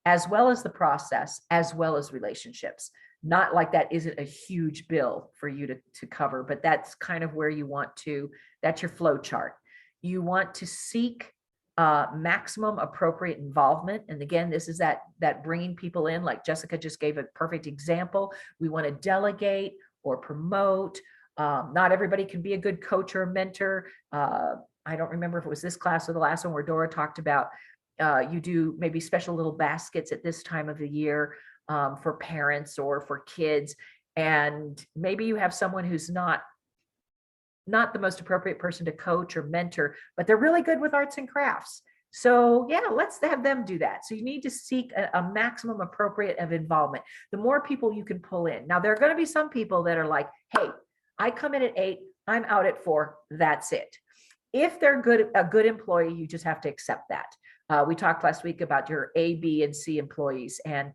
as well as the process, as well as relationships. Not like that isn't a huge bill for you to cover, but that's kind of where you want to, that's your flow chart. You want to seek maximum appropriate involvement. And again, this is that bringing people in, like Jessica just gave a perfect example. We want to delegate or promote. Not everybody can be a good coach or a mentor. I don't remember if it was this class or the last one where Dora talked about you do maybe special little baskets at this time of the year for parents or for kids. And maybe you have someone who's not the most appropriate person to coach or mentor, but they're really good with arts and crafts. So yeah, let's have them do that. So you need to seek a maximum appropriate of involvement. The more people you can pull in. Now, there are going to be some people that are like, hey, I come in at 8, I'm out at 4, that's it. If they're a good employee, you just have to accept that. We talked last week about your A, B, and C employees. And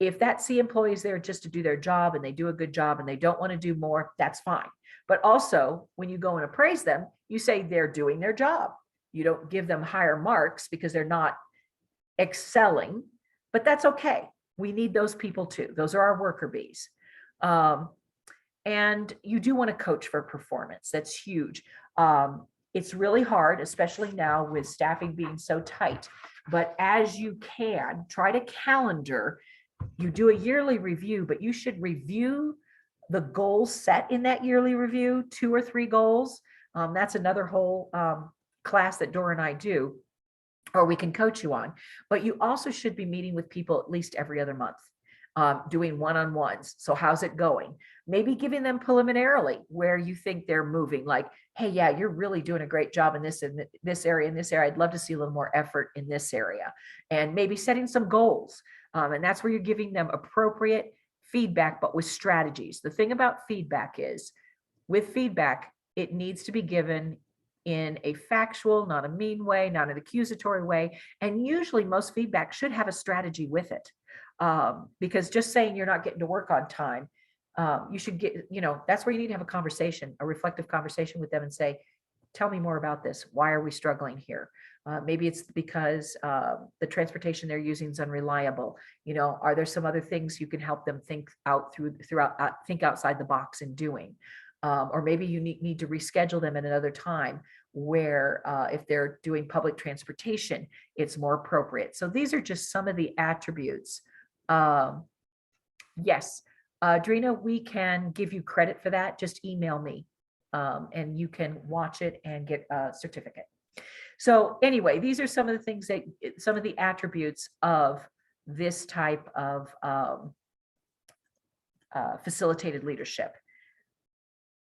if that C employee is there just to do their job and they do a good job and they don't want to do more, that's fine. But also, when you go and appraise them, you say they're doing their job. You don't give them higher marks because they're not excelling, but that's okay. We need those people too. Those are our worker bees. And you do want to coach for performance. That's huge. It's really hard, especially now with staffing being so tight. But as you can, try to calendar. You do a yearly review, but you should review the goals set in that yearly review, 2 or 3 goals. That's another whole class that Dora and I do, or we can coach you on. But you also should be meeting with people at least every other month, doing one-on-ones. So how's it going? Maybe giving them preliminarily where you think they're moving, like, hey, yeah, you're really doing a great job in this area, in this area. I'd love to see a little more effort in this area. And maybe setting some goals. And that's where you're giving them appropriate feedback, but with strategies. The thing about feedback is, with feedback, it needs to be given in a factual, not a mean way, not an accusatory way. And usually most feedback should have a strategy with it. Because just saying you're not getting to work on time, you should get, that's where you need to have a conversation, a reflective conversation with them and say, tell me more about this. Why are we struggling here? Maybe it's because the transportation they're using is unreliable. Are there some other things you can help them think out think outside the box in doing? Or maybe you need to reschedule them at another time where if they're doing public transportation, it's more appropriate. So these are just some of the attributes. Yes, Drina, we can give you credit for that. Just email me and you can watch it and get a certificate. So anyway, these are some of the things some of the attributes of this type of facilitated leadership.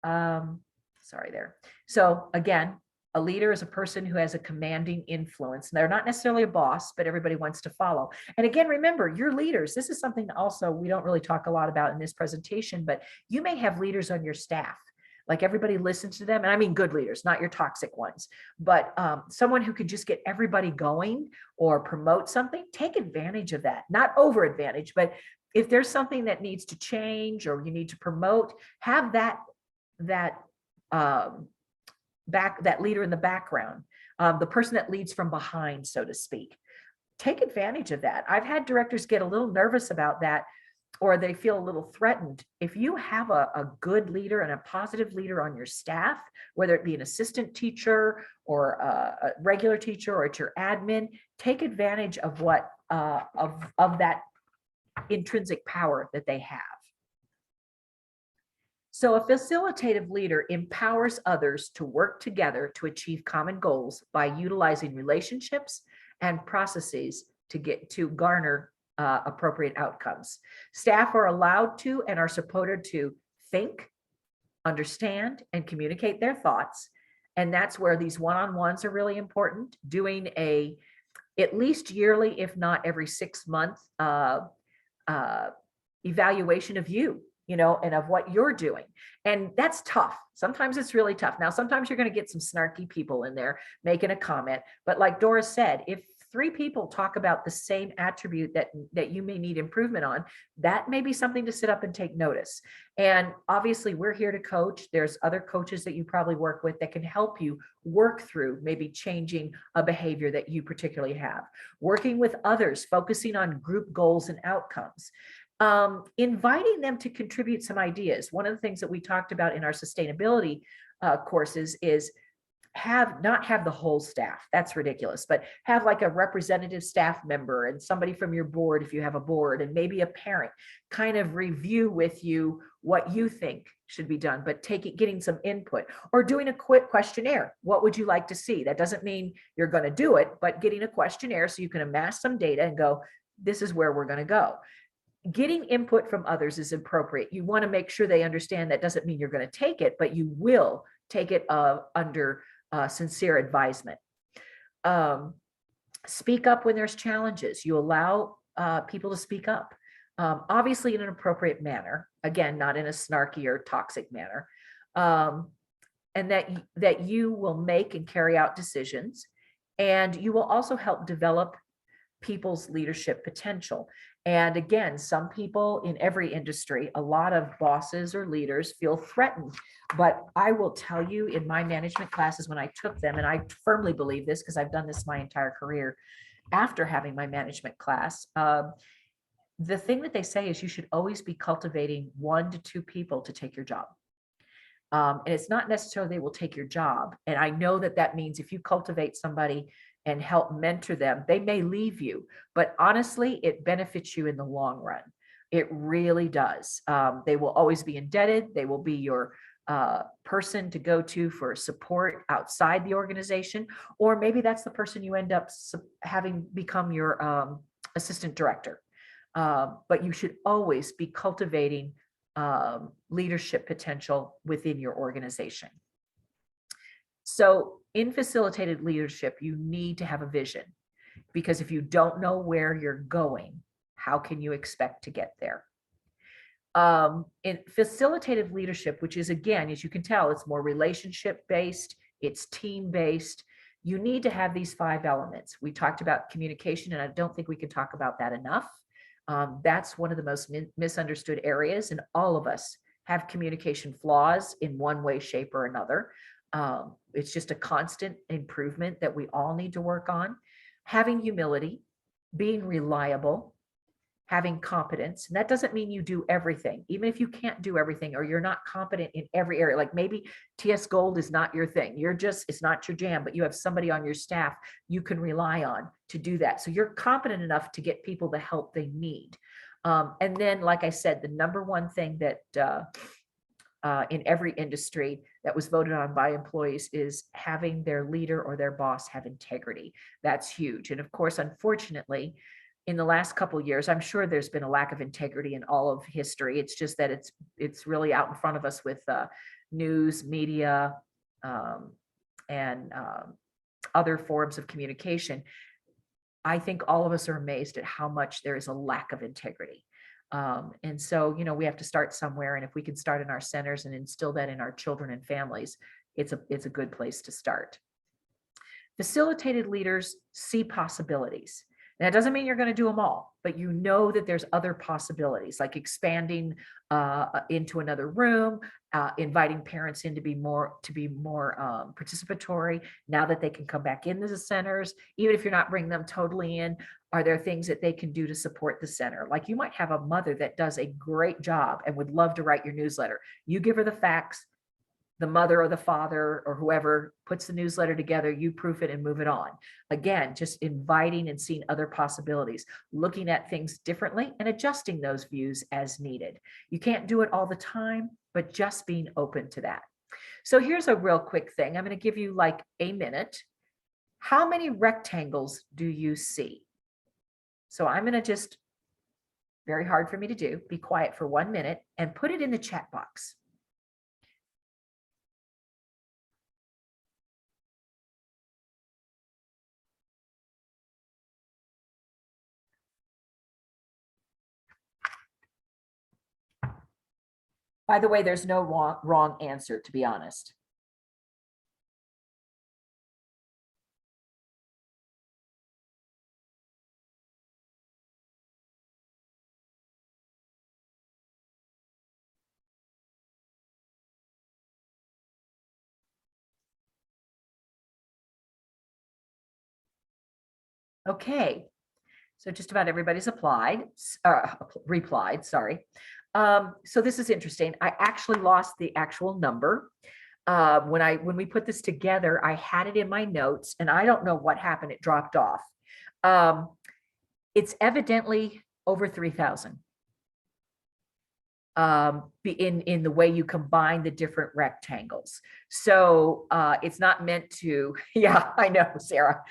Sorry there. So again, a leader is a person who has a commanding influence. They're not necessarily a boss, but everybody wants to follow. And again, remember, you're leaders. This is something also we don't really talk a lot about in this presentation, but you may have leaders on your staff. like everybody listens to them. And I mean good leaders, not your toxic ones, but someone who could just get everybody going or promote something. Take advantage of that, not over advantage, but if there's something that needs to change or you need to promote, have that leader in the background, the person that leads from behind, so to speak. Take advantage of that. I've had directors get a little nervous about that, or they feel a little threatened. If you have a good leader and a positive leader on your staff, whether it be an assistant teacher or a regular teacher or it's your admin, take advantage of what of that intrinsic power that they have. So a facilitative leader empowers others to work together to achieve common goals by utilizing relationships and processes to garner appropriate outcomes. Staff are allowed to and are supported to think, understand, and communicate their thoughts. And that's where these one-on-ones are really important. Doing at least yearly, if not every 6 month evaluation of you, and of what you're doing. And that's tough. Sometimes it's really tough. Now, sometimes you're going to get some snarky people in there making a comment, but like Dora said, if 3 people talk about the same attribute that you may need improvement on, that may be something to sit up and take notice. And obviously we're here to coach. There's other coaches that you probably work with that can help you work through maybe changing a behavior that you particularly have. Working with others, focusing on group goals and outcomes. Inviting them to contribute some ideas. One of the things that we talked about in our sustainability courses is not have the whole staff. That's ridiculous, but have like a representative staff member and somebody from your board, if you have a board, and maybe a parent kind of review with you what you think should be done, but getting some input, or doing a quick questionnaire. What would you like to see? That doesn't mean you're going to do it, but getting a questionnaire so you can amass some data and go, this is where we're going to go. Getting input from others is appropriate. You want to make sure they understand that doesn't mean you're going to take it, but you will take it under sincere advisement. Speak up when there's challenges. You allow people to speak up, obviously in an appropriate manner, again, not in a snarky or toxic manner, and that you will make and carry out decisions, and you will also help develop people's leadership potential. And again, some people in every industry, a lot of bosses or leaders feel threatened. But I will tell you, in my management classes, when I took them, and I firmly believe this because I've done this my entire career after having my management class, the thing that they say is you should always be cultivating 1 to 2 people to take your job. And it's not necessarily they will take your job. And I know that means if you cultivate somebody and help mentor them, they may leave you, but honestly, it benefits you in the long run. It really does. They will always be indebted. They will be your person to go to for support outside the organization, or maybe that's the person you end up having become your assistant director. But you should always be cultivating leadership potential within your organization. So in facilitated leadership, you need to have a vision, because if you don't know where you're going, how can you expect to get there? In facilitative leadership, which is, again, as you can tell, it's more relationship based, it's team based. You need to have these 5 elements. We talked about communication, and I don't think we can talk about that enough. That's one of the most misunderstood areas, and all of us have communication flaws in one way, shape, or another. It's just a constant improvement that we all need to work on. Having humility, being reliable, having competence. And that doesn't mean you do everything, even if you can't do everything or you're not competent in every area. Like maybe TS Gold is not your thing. It's not your jam, but you have somebody on your staff you can rely on to do that. So you're competent enough to get people the help they need. And then, like I said, the number one thing that in every industry that was voted on by employees is having their leader or their boss have integrity. That's huge. And of course, unfortunately, in the last couple of years, I'm sure there's been a lack of integrity in all of history. It's just that it's really out in front of us with news, media, and other forms of communication. I think all of us are amazed at how much there is a lack of integrity. And so, you know, we have to start somewhere. And if we can start in our centers and instill that in our children and families, it's a good place to start. Facilitated leaders see possibilities. Now, it doesn't mean you're going to do them all, but you know that there's other possibilities, like expanding into another room, inviting parents in to be more participatory now that they can come back into the centers. Even if you're not bringing them totally in, are there things that they can do to support the center? Like you might have a mother that does a great job and would love to write your newsletter. You give her the facts, the mother or the father or whoever puts the newsletter together, you proof it and move it on. Again, just inviting and seeing other possibilities, looking at things differently and adjusting those views as needed. You can't do it all the time, but just being open to that. So here's a real quick thing. I'm going to give you like a minute. How many rectangles do you see? So I'm going to just, very hard for me to do, be quiet for 1 minute and put it in the chat box. By the way, there's no wrong answer, to be honest. Okay, so just about everybody's replied, sorry. So this is interesting. I actually lost the actual number. When we put this together, I had it in my notes and I don't know what happened. It dropped off. It's evidently over 3,000 in the way you combine the different rectangles. So it's not meant to, yeah, I know, Sarah.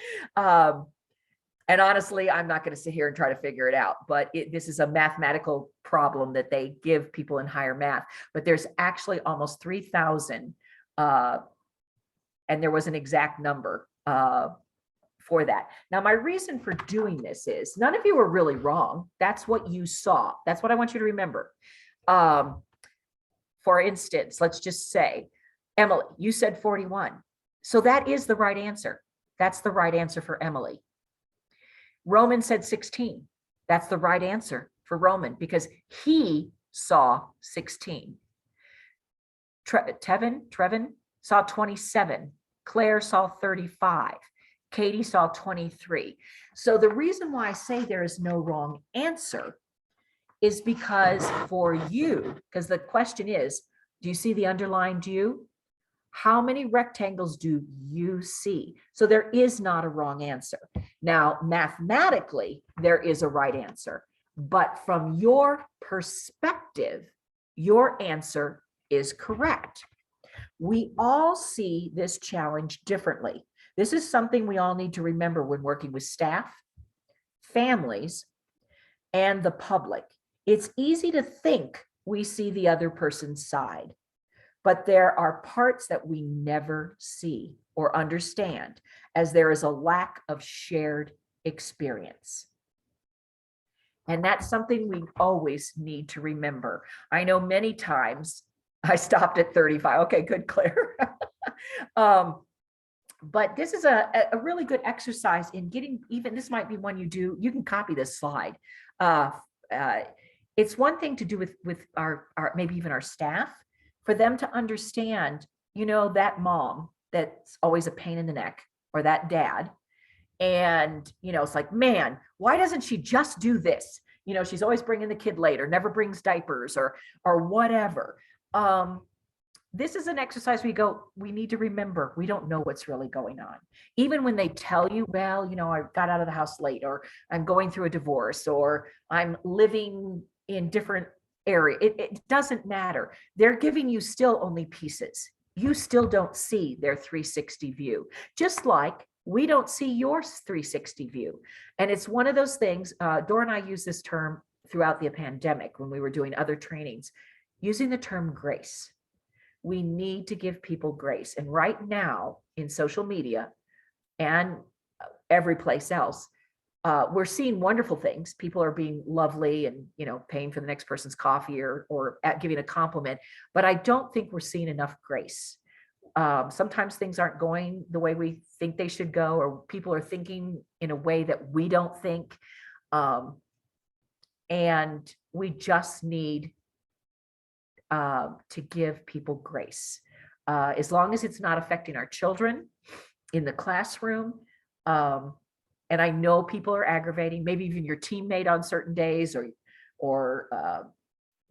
And honestly, I'm not going to sit here and try to figure it out, but this is a mathematical problem that they give people in higher math. But there's actually almost 3,000, and there was an exact number for that. Now, my reason for doing this is none of you were really wrong. That's what you saw. That's what I want you to remember. For instance, let's just say, Emily, you said 41. So that is the right answer. That's the right answer for Emily. Roman said 16. That's the right answer for Roman because he saw 16. Trevin saw 27. Claire saw 35. Katie saw 23. So the reason why I say there is no wrong answer is because for you, because the question is, do you see the underlined you? How many rectangles do you see? So there is not a wrong answer. Now, mathematically, there is a right answer, but from your perspective, your answer is correct. We all see this challenge differently. This is something we all need to remember when working with staff, families, and the public. It's easy to think we see the other person's side, but there are parts that we never see or understand as there is a lack of shared experience. And that's something we always need to remember. I know many times I stopped at 35. Okay, good, Claire. But this is a really good exercise in getting, even this might be one you do, you can copy this slide. It's one thing to do with our maybe even our staff, for them to understand, you know, that mom that's always a pain in the neck, or that dad. And, you know, it's like, man, why doesn't she just do this? You know, she's always bringing the kid late, or never brings diapers, or whatever. This is an exercise we need to remember, we don't know what's really going on. Even when they tell you, well, you know, I got out of the house late, or I'm going through a divorce, or I'm living in different area, it doesn't matter. They're giving you still only pieces. You still don't see their 360 view, just like we don't see your 360 view. And it's one of those things, Dora and I use this term throughout the pandemic when we were doing other trainings, using the term grace. We need to give people grace. And right now in social media and every place else, we're seeing wonderful things. People are being lovely and, you know, paying for the next person's coffee or giving a compliment, but I don't think we're seeing enough grace. Sometimes things aren't going the way we think they should go, or people are thinking in a way that we don't think. And we just need to give people grace. As long as it's not affecting our children in the classroom. And I know people are aggravating, maybe even your teammate on certain days or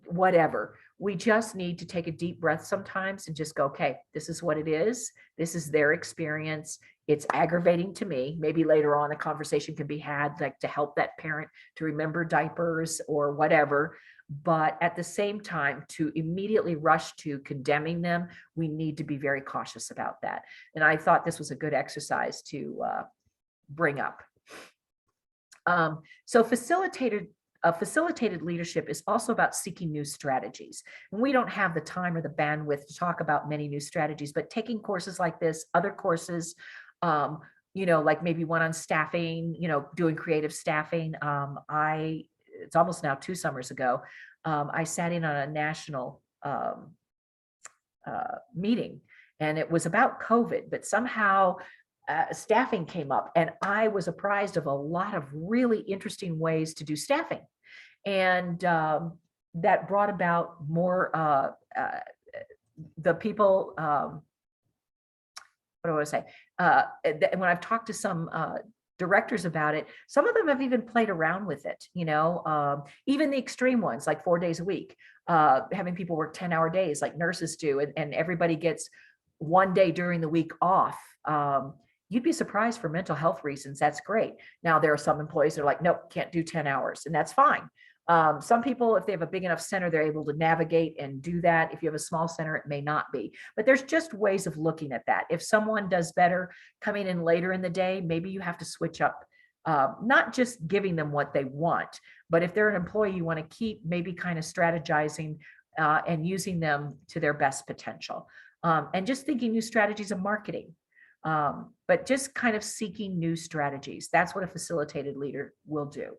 whatever. We just need to take a deep breath sometimes and just go, okay, this is what it is. This is their experience. It's aggravating to me. Maybe later on a conversation can be had, like to help that parent to remember diapers or whatever. But at the same time, to immediately rush to condemning them, we need to be very cautious about that. And I thought this was a good exercise to bring up. So facilitated leadership is also about seeking new strategies. And we don't have the time or the bandwidth to talk about many new strategies, but taking courses like this, other courses, you know, like maybe one on staffing, you know, doing creative staffing. It's almost now 2 summers ago, I sat in on a national meeting, and it was about COVID, but somehow staffing came up, and I was apprised of a lot of really interesting ways to do staffing. And that brought about more, the people, what do I want to say? When I've talked to some directors about it, some of them have even played around with it, you know, even the extreme ones, like 4 days a week, having people work 10-hour days like nurses do, and everybody gets 1 day during the week off. You'd be surprised, for mental health reasons, that's great. Now, there are some employees that are like, nope, can't do 10 hours, and that's fine. Some people, if they have a big enough center, they're able to navigate and do that. If you have a small center, it may not be. But there's just ways of looking at that. If someone does better coming in later in the day, maybe you have to switch up, not just giving them what they want, but if they're an employee you want to keep, maybe kind of strategizing and using them to their best potential. And just thinking new strategies of marketing. But just kind of seeking new strategies. That's what a facilitated leader will do.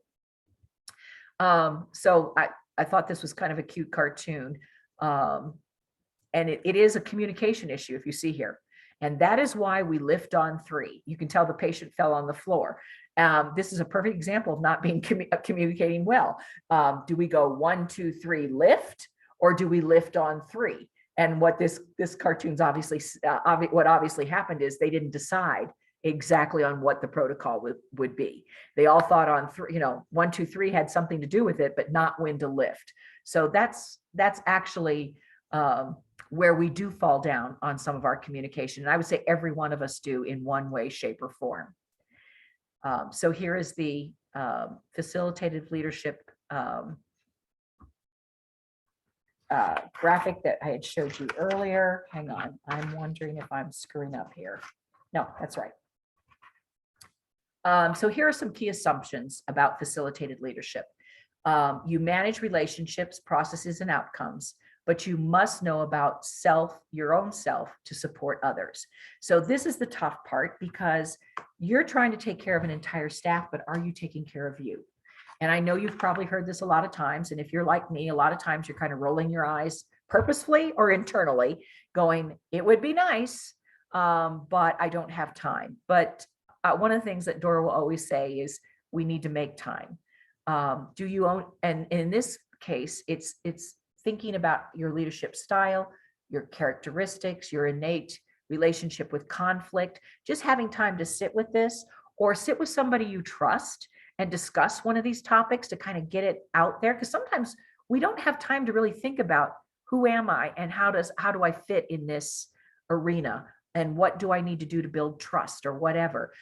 So I thought this was kind of a cute cartoon. And it is a communication issue, if you see here. And that is why we lift on 3. You can tell the patient fell on the floor. This is a perfect example of not being communicating well. Do we go 1, 2, 3, lift, or do we lift on 3? And what this cartoon's obviously, what obviously happened is they didn't decide exactly on what the protocol would be. They all thought on 3, you know, 1, 2, 3 had something to do with it, but not when to lift. So that's actually where we do fall down on some of our communication. And I would say every one of us do in one way, shape, or form. So here is the facilitated leadership graphic that I had showed you earlier. Hang on, I'm wondering if I'm screwing up here. No, that's right. So here are some key assumptions about facilitated leadership. You manage relationships, processes, and outcomes, but you must know about your own self to support others. So this is the tough part, because you're trying to take care of an entire staff, but are you taking care of you? And I know you've probably heard this a lot of times. And if you're like me, a lot of times you're kind of rolling your eyes purposefully or internally going, it would be nice, but I don't have time. But one of the things that Dora will always say is we need to make time. Do you own, and in this case, it's thinking about your leadership style, your characteristics, your innate relationship with conflict, just having time to sit with this, or sit with somebody you trust and discuss one of these topics to kind of get it out there. Because sometimes we don't have time to really think about who am I and how do I fit in this arena, and what do I need to do to build trust or whatever.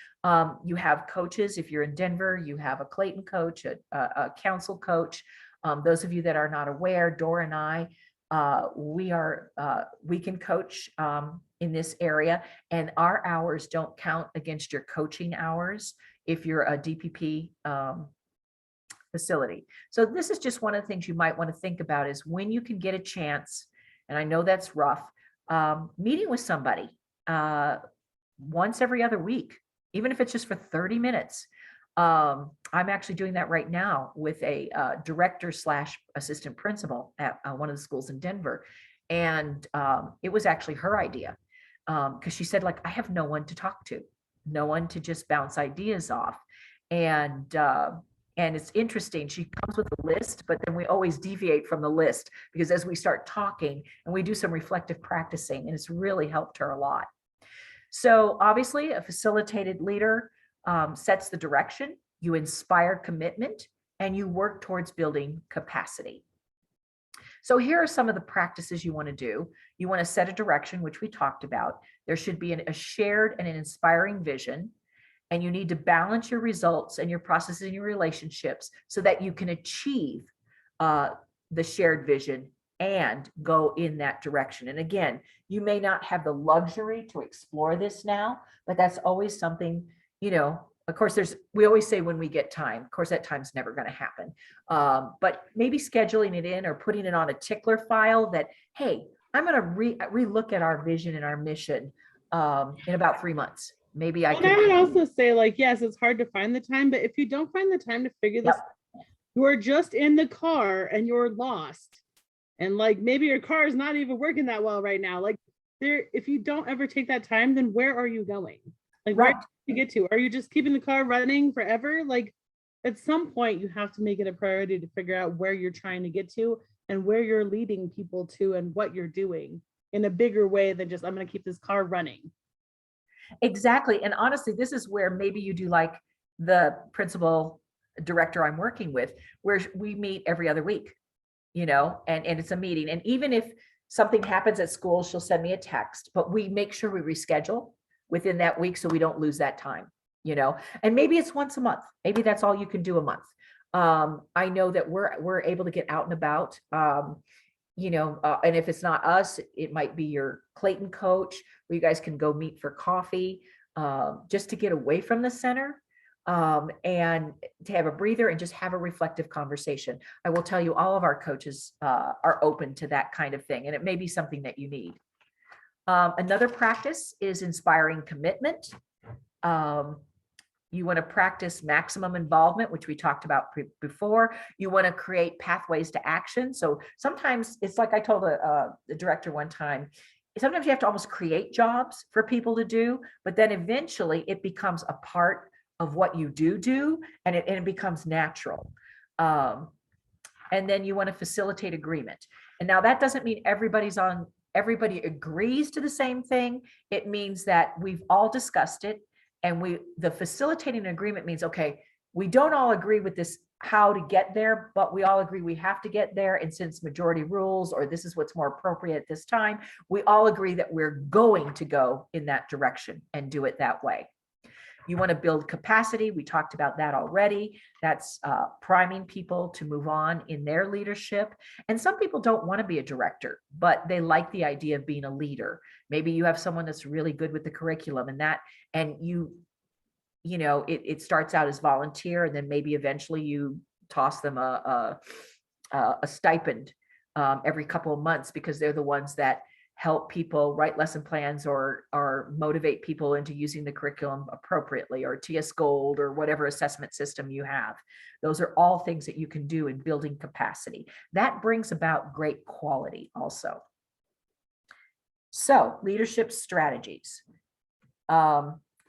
You have coaches. If you're in Denver, you have a Clayton coach, a council coach. Those of you that are not aware, Dora and I, we can coach in this area, and our hours don't count against your coaching hours if you're a DPP facility. So this is just one of the things you might want to think about, is when you can get a chance, and I know that's rough, meeting with somebody once every other week, even if it's just for 30 minutes, I'm actually doing that right now with a director / assistant principal at one of the schools in Denver. And it was actually her idea, because she said, like, I have no one to talk to, no one to just bounce ideas off. And it's interesting. She comes with a list, but then we always deviate from the list, because as we start talking and we do some reflective practicing, and it's really helped her a lot. So obviously a facilitated leader sets the direction, you inspire commitment, and you work towards building capacity. So here are some of the practices you want to do. You want to set a direction, which we talked about. There should be a shared and an inspiring vision, and you need to balance your results and your processes and your relationships so that you can achieve the shared vision and go in that direction. And again, you may not have the luxury to explore this now, but that's always something, of course, we always say when we get time, of course, that time's never going to happen. But maybe scheduling it in or putting it on a tickler file that, hey, I'm going to re-look at our vision and our mission in about 3 months. Maybe I And could. I would also say, like, yes, it's hard to find the time, but if you don't find the time to figure this, you are just in the car and you're lost. And like, maybe your car is not even working that well right now. Like if you don't ever take that time, then where are you going? Like, where do you get to? Are you just keeping the car running forever? Like at some point you have to make it a priority to figure out where you're trying to get to and where you're leading people to and what you're doing in a bigger way than just, I'm going to keep this car running. Exactly. And honestly, this is where maybe you do like the principal director I'm working with, where we meet every other week, and it's a meeting. And even if something happens at school, she'll send me a text, but we make sure we reschedule within that week so we don't lose that time, and maybe it's once a month. Maybe that's all you can do a month. I know that we're able to get out and about, and if it's not us, it might be your Clayton coach, where you guys can go meet for coffee, just to get away from the center, and to have a breather and just have a reflective conversation. I will tell you, all of our coaches are open to that kind of thing, and it may be something that you need. Another practice is inspiring commitment. You want to practice maximum involvement, which we talked about before. You want to create pathways to action. So sometimes it's like I told the director one time, sometimes you have to almost create jobs for people to do, but then eventually it becomes a part of what you do, and it becomes natural. And then you want to facilitate agreement. And now that doesn't mean everybody agrees to the same thing. It means that we've all discussed it, and the facilitating agreement means, okay, we don't all agree with this, how to get there, but we all agree we have to get there. And since majority rules, or this is what's more appropriate at this time, we all agree that we're going to go in that direction and do it that way. You want to build capacity. We talked about that already. That's priming people to move on in their leadership. And some people don't want to be a director, but they like the idea of being a leader. Maybe you have someone that's really good with the curriculum and it starts out as volunteer, and then maybe eventually you toss them a stipend every couple of months, because they're the ones that help people write lesson plans or motivate people into using the curriculum appropriately, or TS Gold, or whatever assessment system you have. Those are all things that you can do in building capacity. That brings about great quality also. So, leadership strategies.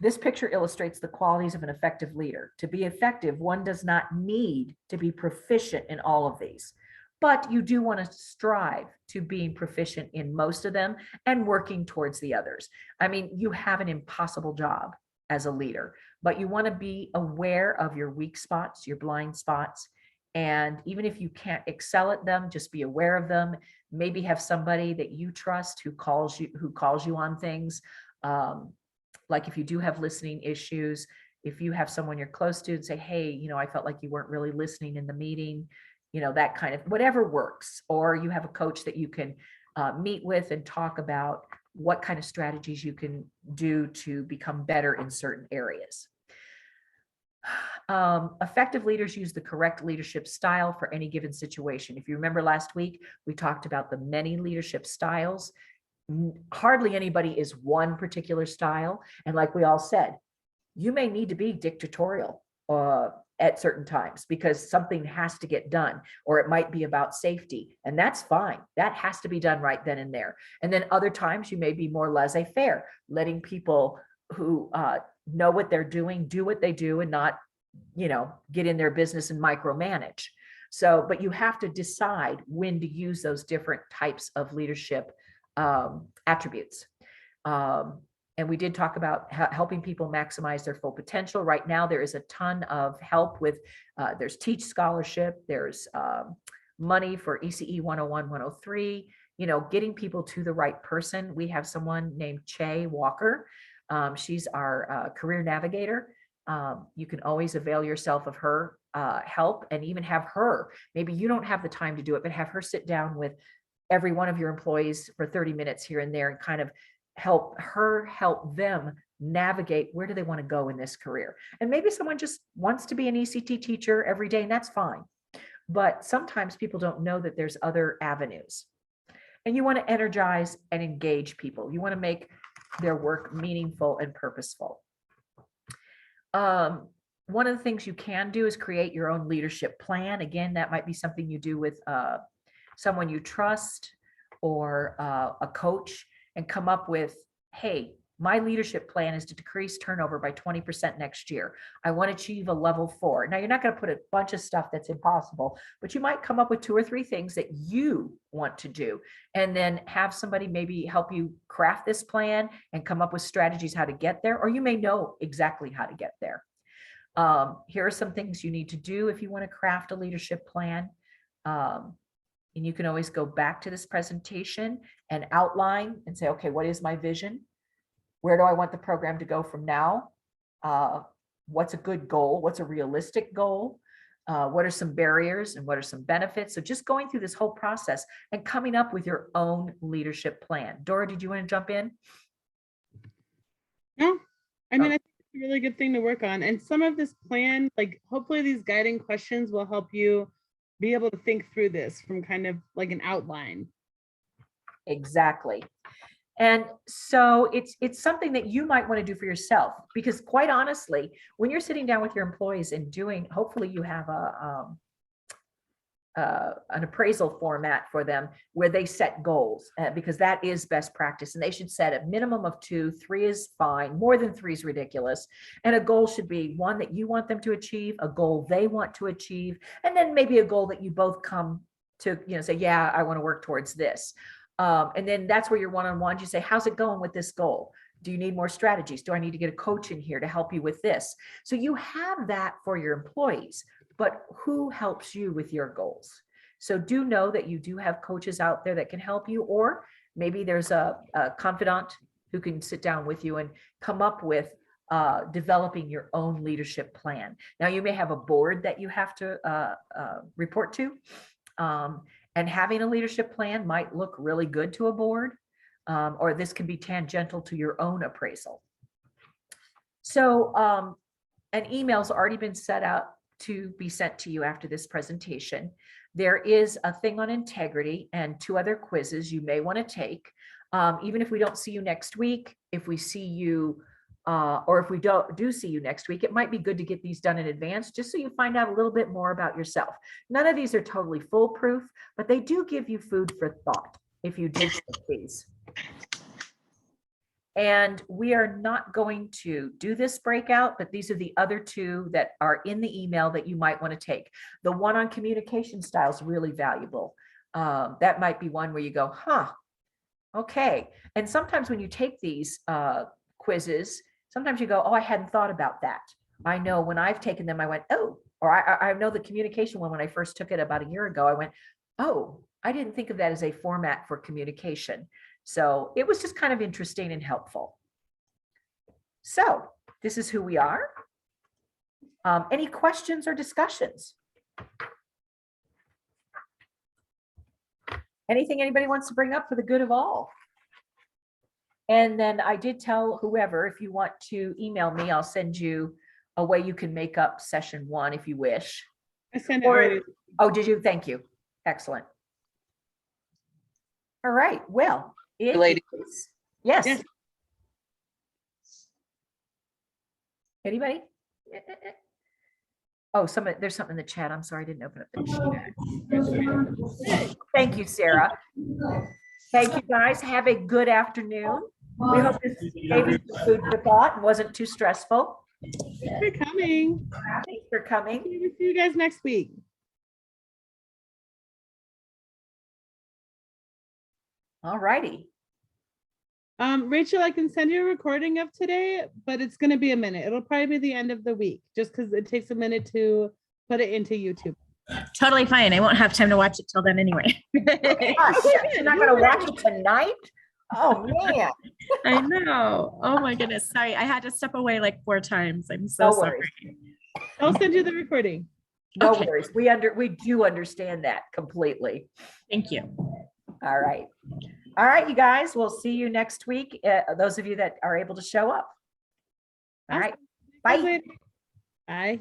This picture illustrates the qualities of an effective leader. To be effective, one does not need to be proficient in all of these, but you do want to strive to being proficient in most of them and working towards the others. I mean, you have an impossible job as a leader, but you want to be aware of your weak spots, your blind spots. And even if you can't excel at them, just be aware of them. Maybe have somebody that you trust who calls you on things. Like if you do have listening issues, if you have someone you're close to and say, hey, I felt like you weren't really listening in the meeting, that kind of, whatever works. Or you have a coach that you can meet with and talk about what kind of strategies you can do to become better in certain areas. Effective leaders use the correct leadership style for any given situation. If you remember last week, we talked about the many leadership styles. Hardly anybody is one particular style. And like we all said, you may need to be dictatorial, at certain times because something has to get done, or it might be about safety, and that's fine. That has to be done right then and there. And then other times you may be more laissez-faire, letting people who know what they're doing do what they do and not, get in their business and micromanage. So, but you have to decide when to use those different types of leadership attributes. And we did talk about helping people maximize their full potential. Right now, there is a ton of help with, there's Teach Scholarship, there's money for ECE 101, 103, getting people to the right person. We have someone named Che Walker. She's our career navigator. You can always avail yourself of her help, and even have her, maybe you don't have the time to do it, but have her sit down with every one of your employees for 30 minutes here and there and kind of help them navigate where do they want to go in this career. And maybe someone just wants to be an ECT teacher every day, and that's fine. But sometimes people don't know that there's other avenues. And you want to energize and engage people. You want to make their work meaningful and purposeful. One of the things you can do is create your own leadership plan. Again, that might be something you do with someone you trust or a coach, and come up with, hey, my leadership plan is to decrease turnover by 20% next year. I want to achieve a level 4. Now, you're not going to put a bunch of stuff that's impossible, but you might come up with 2 or 3 things that you want to do, and then have somebody maybe help you craft this plan and come up with strategies how to get there, or you may know exactly how to get there. Here are some things you need to do if you want to craft a leadership plan. And you can always go back to this presentation and outline and say, okay, what is my vision? Where do I want the program to go from now? What's a good goal? What's a realistic goal? What are some barriers and what are some benefits? So just going through this whole process and coming up with your own leadership plan. Dora, did you want to jump in? No, I mean, I think it's a really good thing to work on. And some of this plan, like hopefully these guiding questions will help you be able to think through this from kind of like an outline. Exactly. And so it's something that you might want to do for yourself, because quite honestly, when you're sitting down with your employees and doing, hopefully you have an appraisal format for them where they set goals, because that is best practice, and they should set a minimum of 2. 3 is fine. More than 3 is ridiculous. And a goal should be one that you want them to achieve, a goal they want to achieve, and then maybe a goal that you both come to, say, yeah, I want to work towards this. And then that's where your one-on-one, you say, how's it going with this goal? Do you need more strategies? Do I need to get a coach in here to help you with this? So you have that for your employees, but who helps you with your goals? So do know that you do have coaches out there that can help you, or maybe there's a confidant who can sit down with you and come up with developing your own leadership plan. Now, you may have a board that you have to report to, and having a leadership plan might look really good to a board, or this can be tangential to your own appraisal. So an email's already been set up to be sent to you after this presentation. There is a thing on integrity and 2 other quizzes you may want to take. Even if we don't see you next week, if we see you, or if we do see you next week, it might be good to get these done in advance, just so you find out a little bit more about yourself. None of these are totally foolproof, but they do give you food for thought if you do these. And we are not going to do this breakout, but these are the other 2 that are in the email that you might want to take. The one on communication style is really valuable. That might be one where you go, okay. And sometimes when you take these quizzes, sometimes you go, oh, I hadn't thought about that. I know when I've taken them, I went, oh, or I know the communication one, when I first took it about a year ago, I went, oh, I didn't think of that as a format for communication. So it was just kind of interesting and helpful. So this is who we are. Any questions or discussions? Anything anybody wants to bring up for the good of all? And then I did tell whoever, if you want to email me, I'll send you a way you can make up session 1 if you wish. I sent it already. Oh, did you? Thank you. Excellent. All right. Well, Lady. Yes. Yes. Anybody? Oh, there's something in the chat. I'm sorry, I didn't open up the chat. Thank you, Sarah. Thank you, guys. Have a good afternoon. We hope this gave you some food for thought and wasn't too stressful. Thanks for coming. Thanks for coming. See you guys next week. All righty. Rachel, I can send you a recording of today, but it's going to be a minute. It'll probably be the end of the week, just because it takes a minute to put it into YouTube. Totally fine. I won't have time to watch it till then anyway. Gosh, you're not going to watch it tonight? Oh, man. I know. Oh my goodness. Sorry. I had to step away like 4 times. I'm so No sorry. worries. I'll send you the recording. No Okay. worries. We do understand that completely. Thank you. All right. All right, you guys. We'll see you next week. Those of you that are able to show up. All right. Bye. Bye.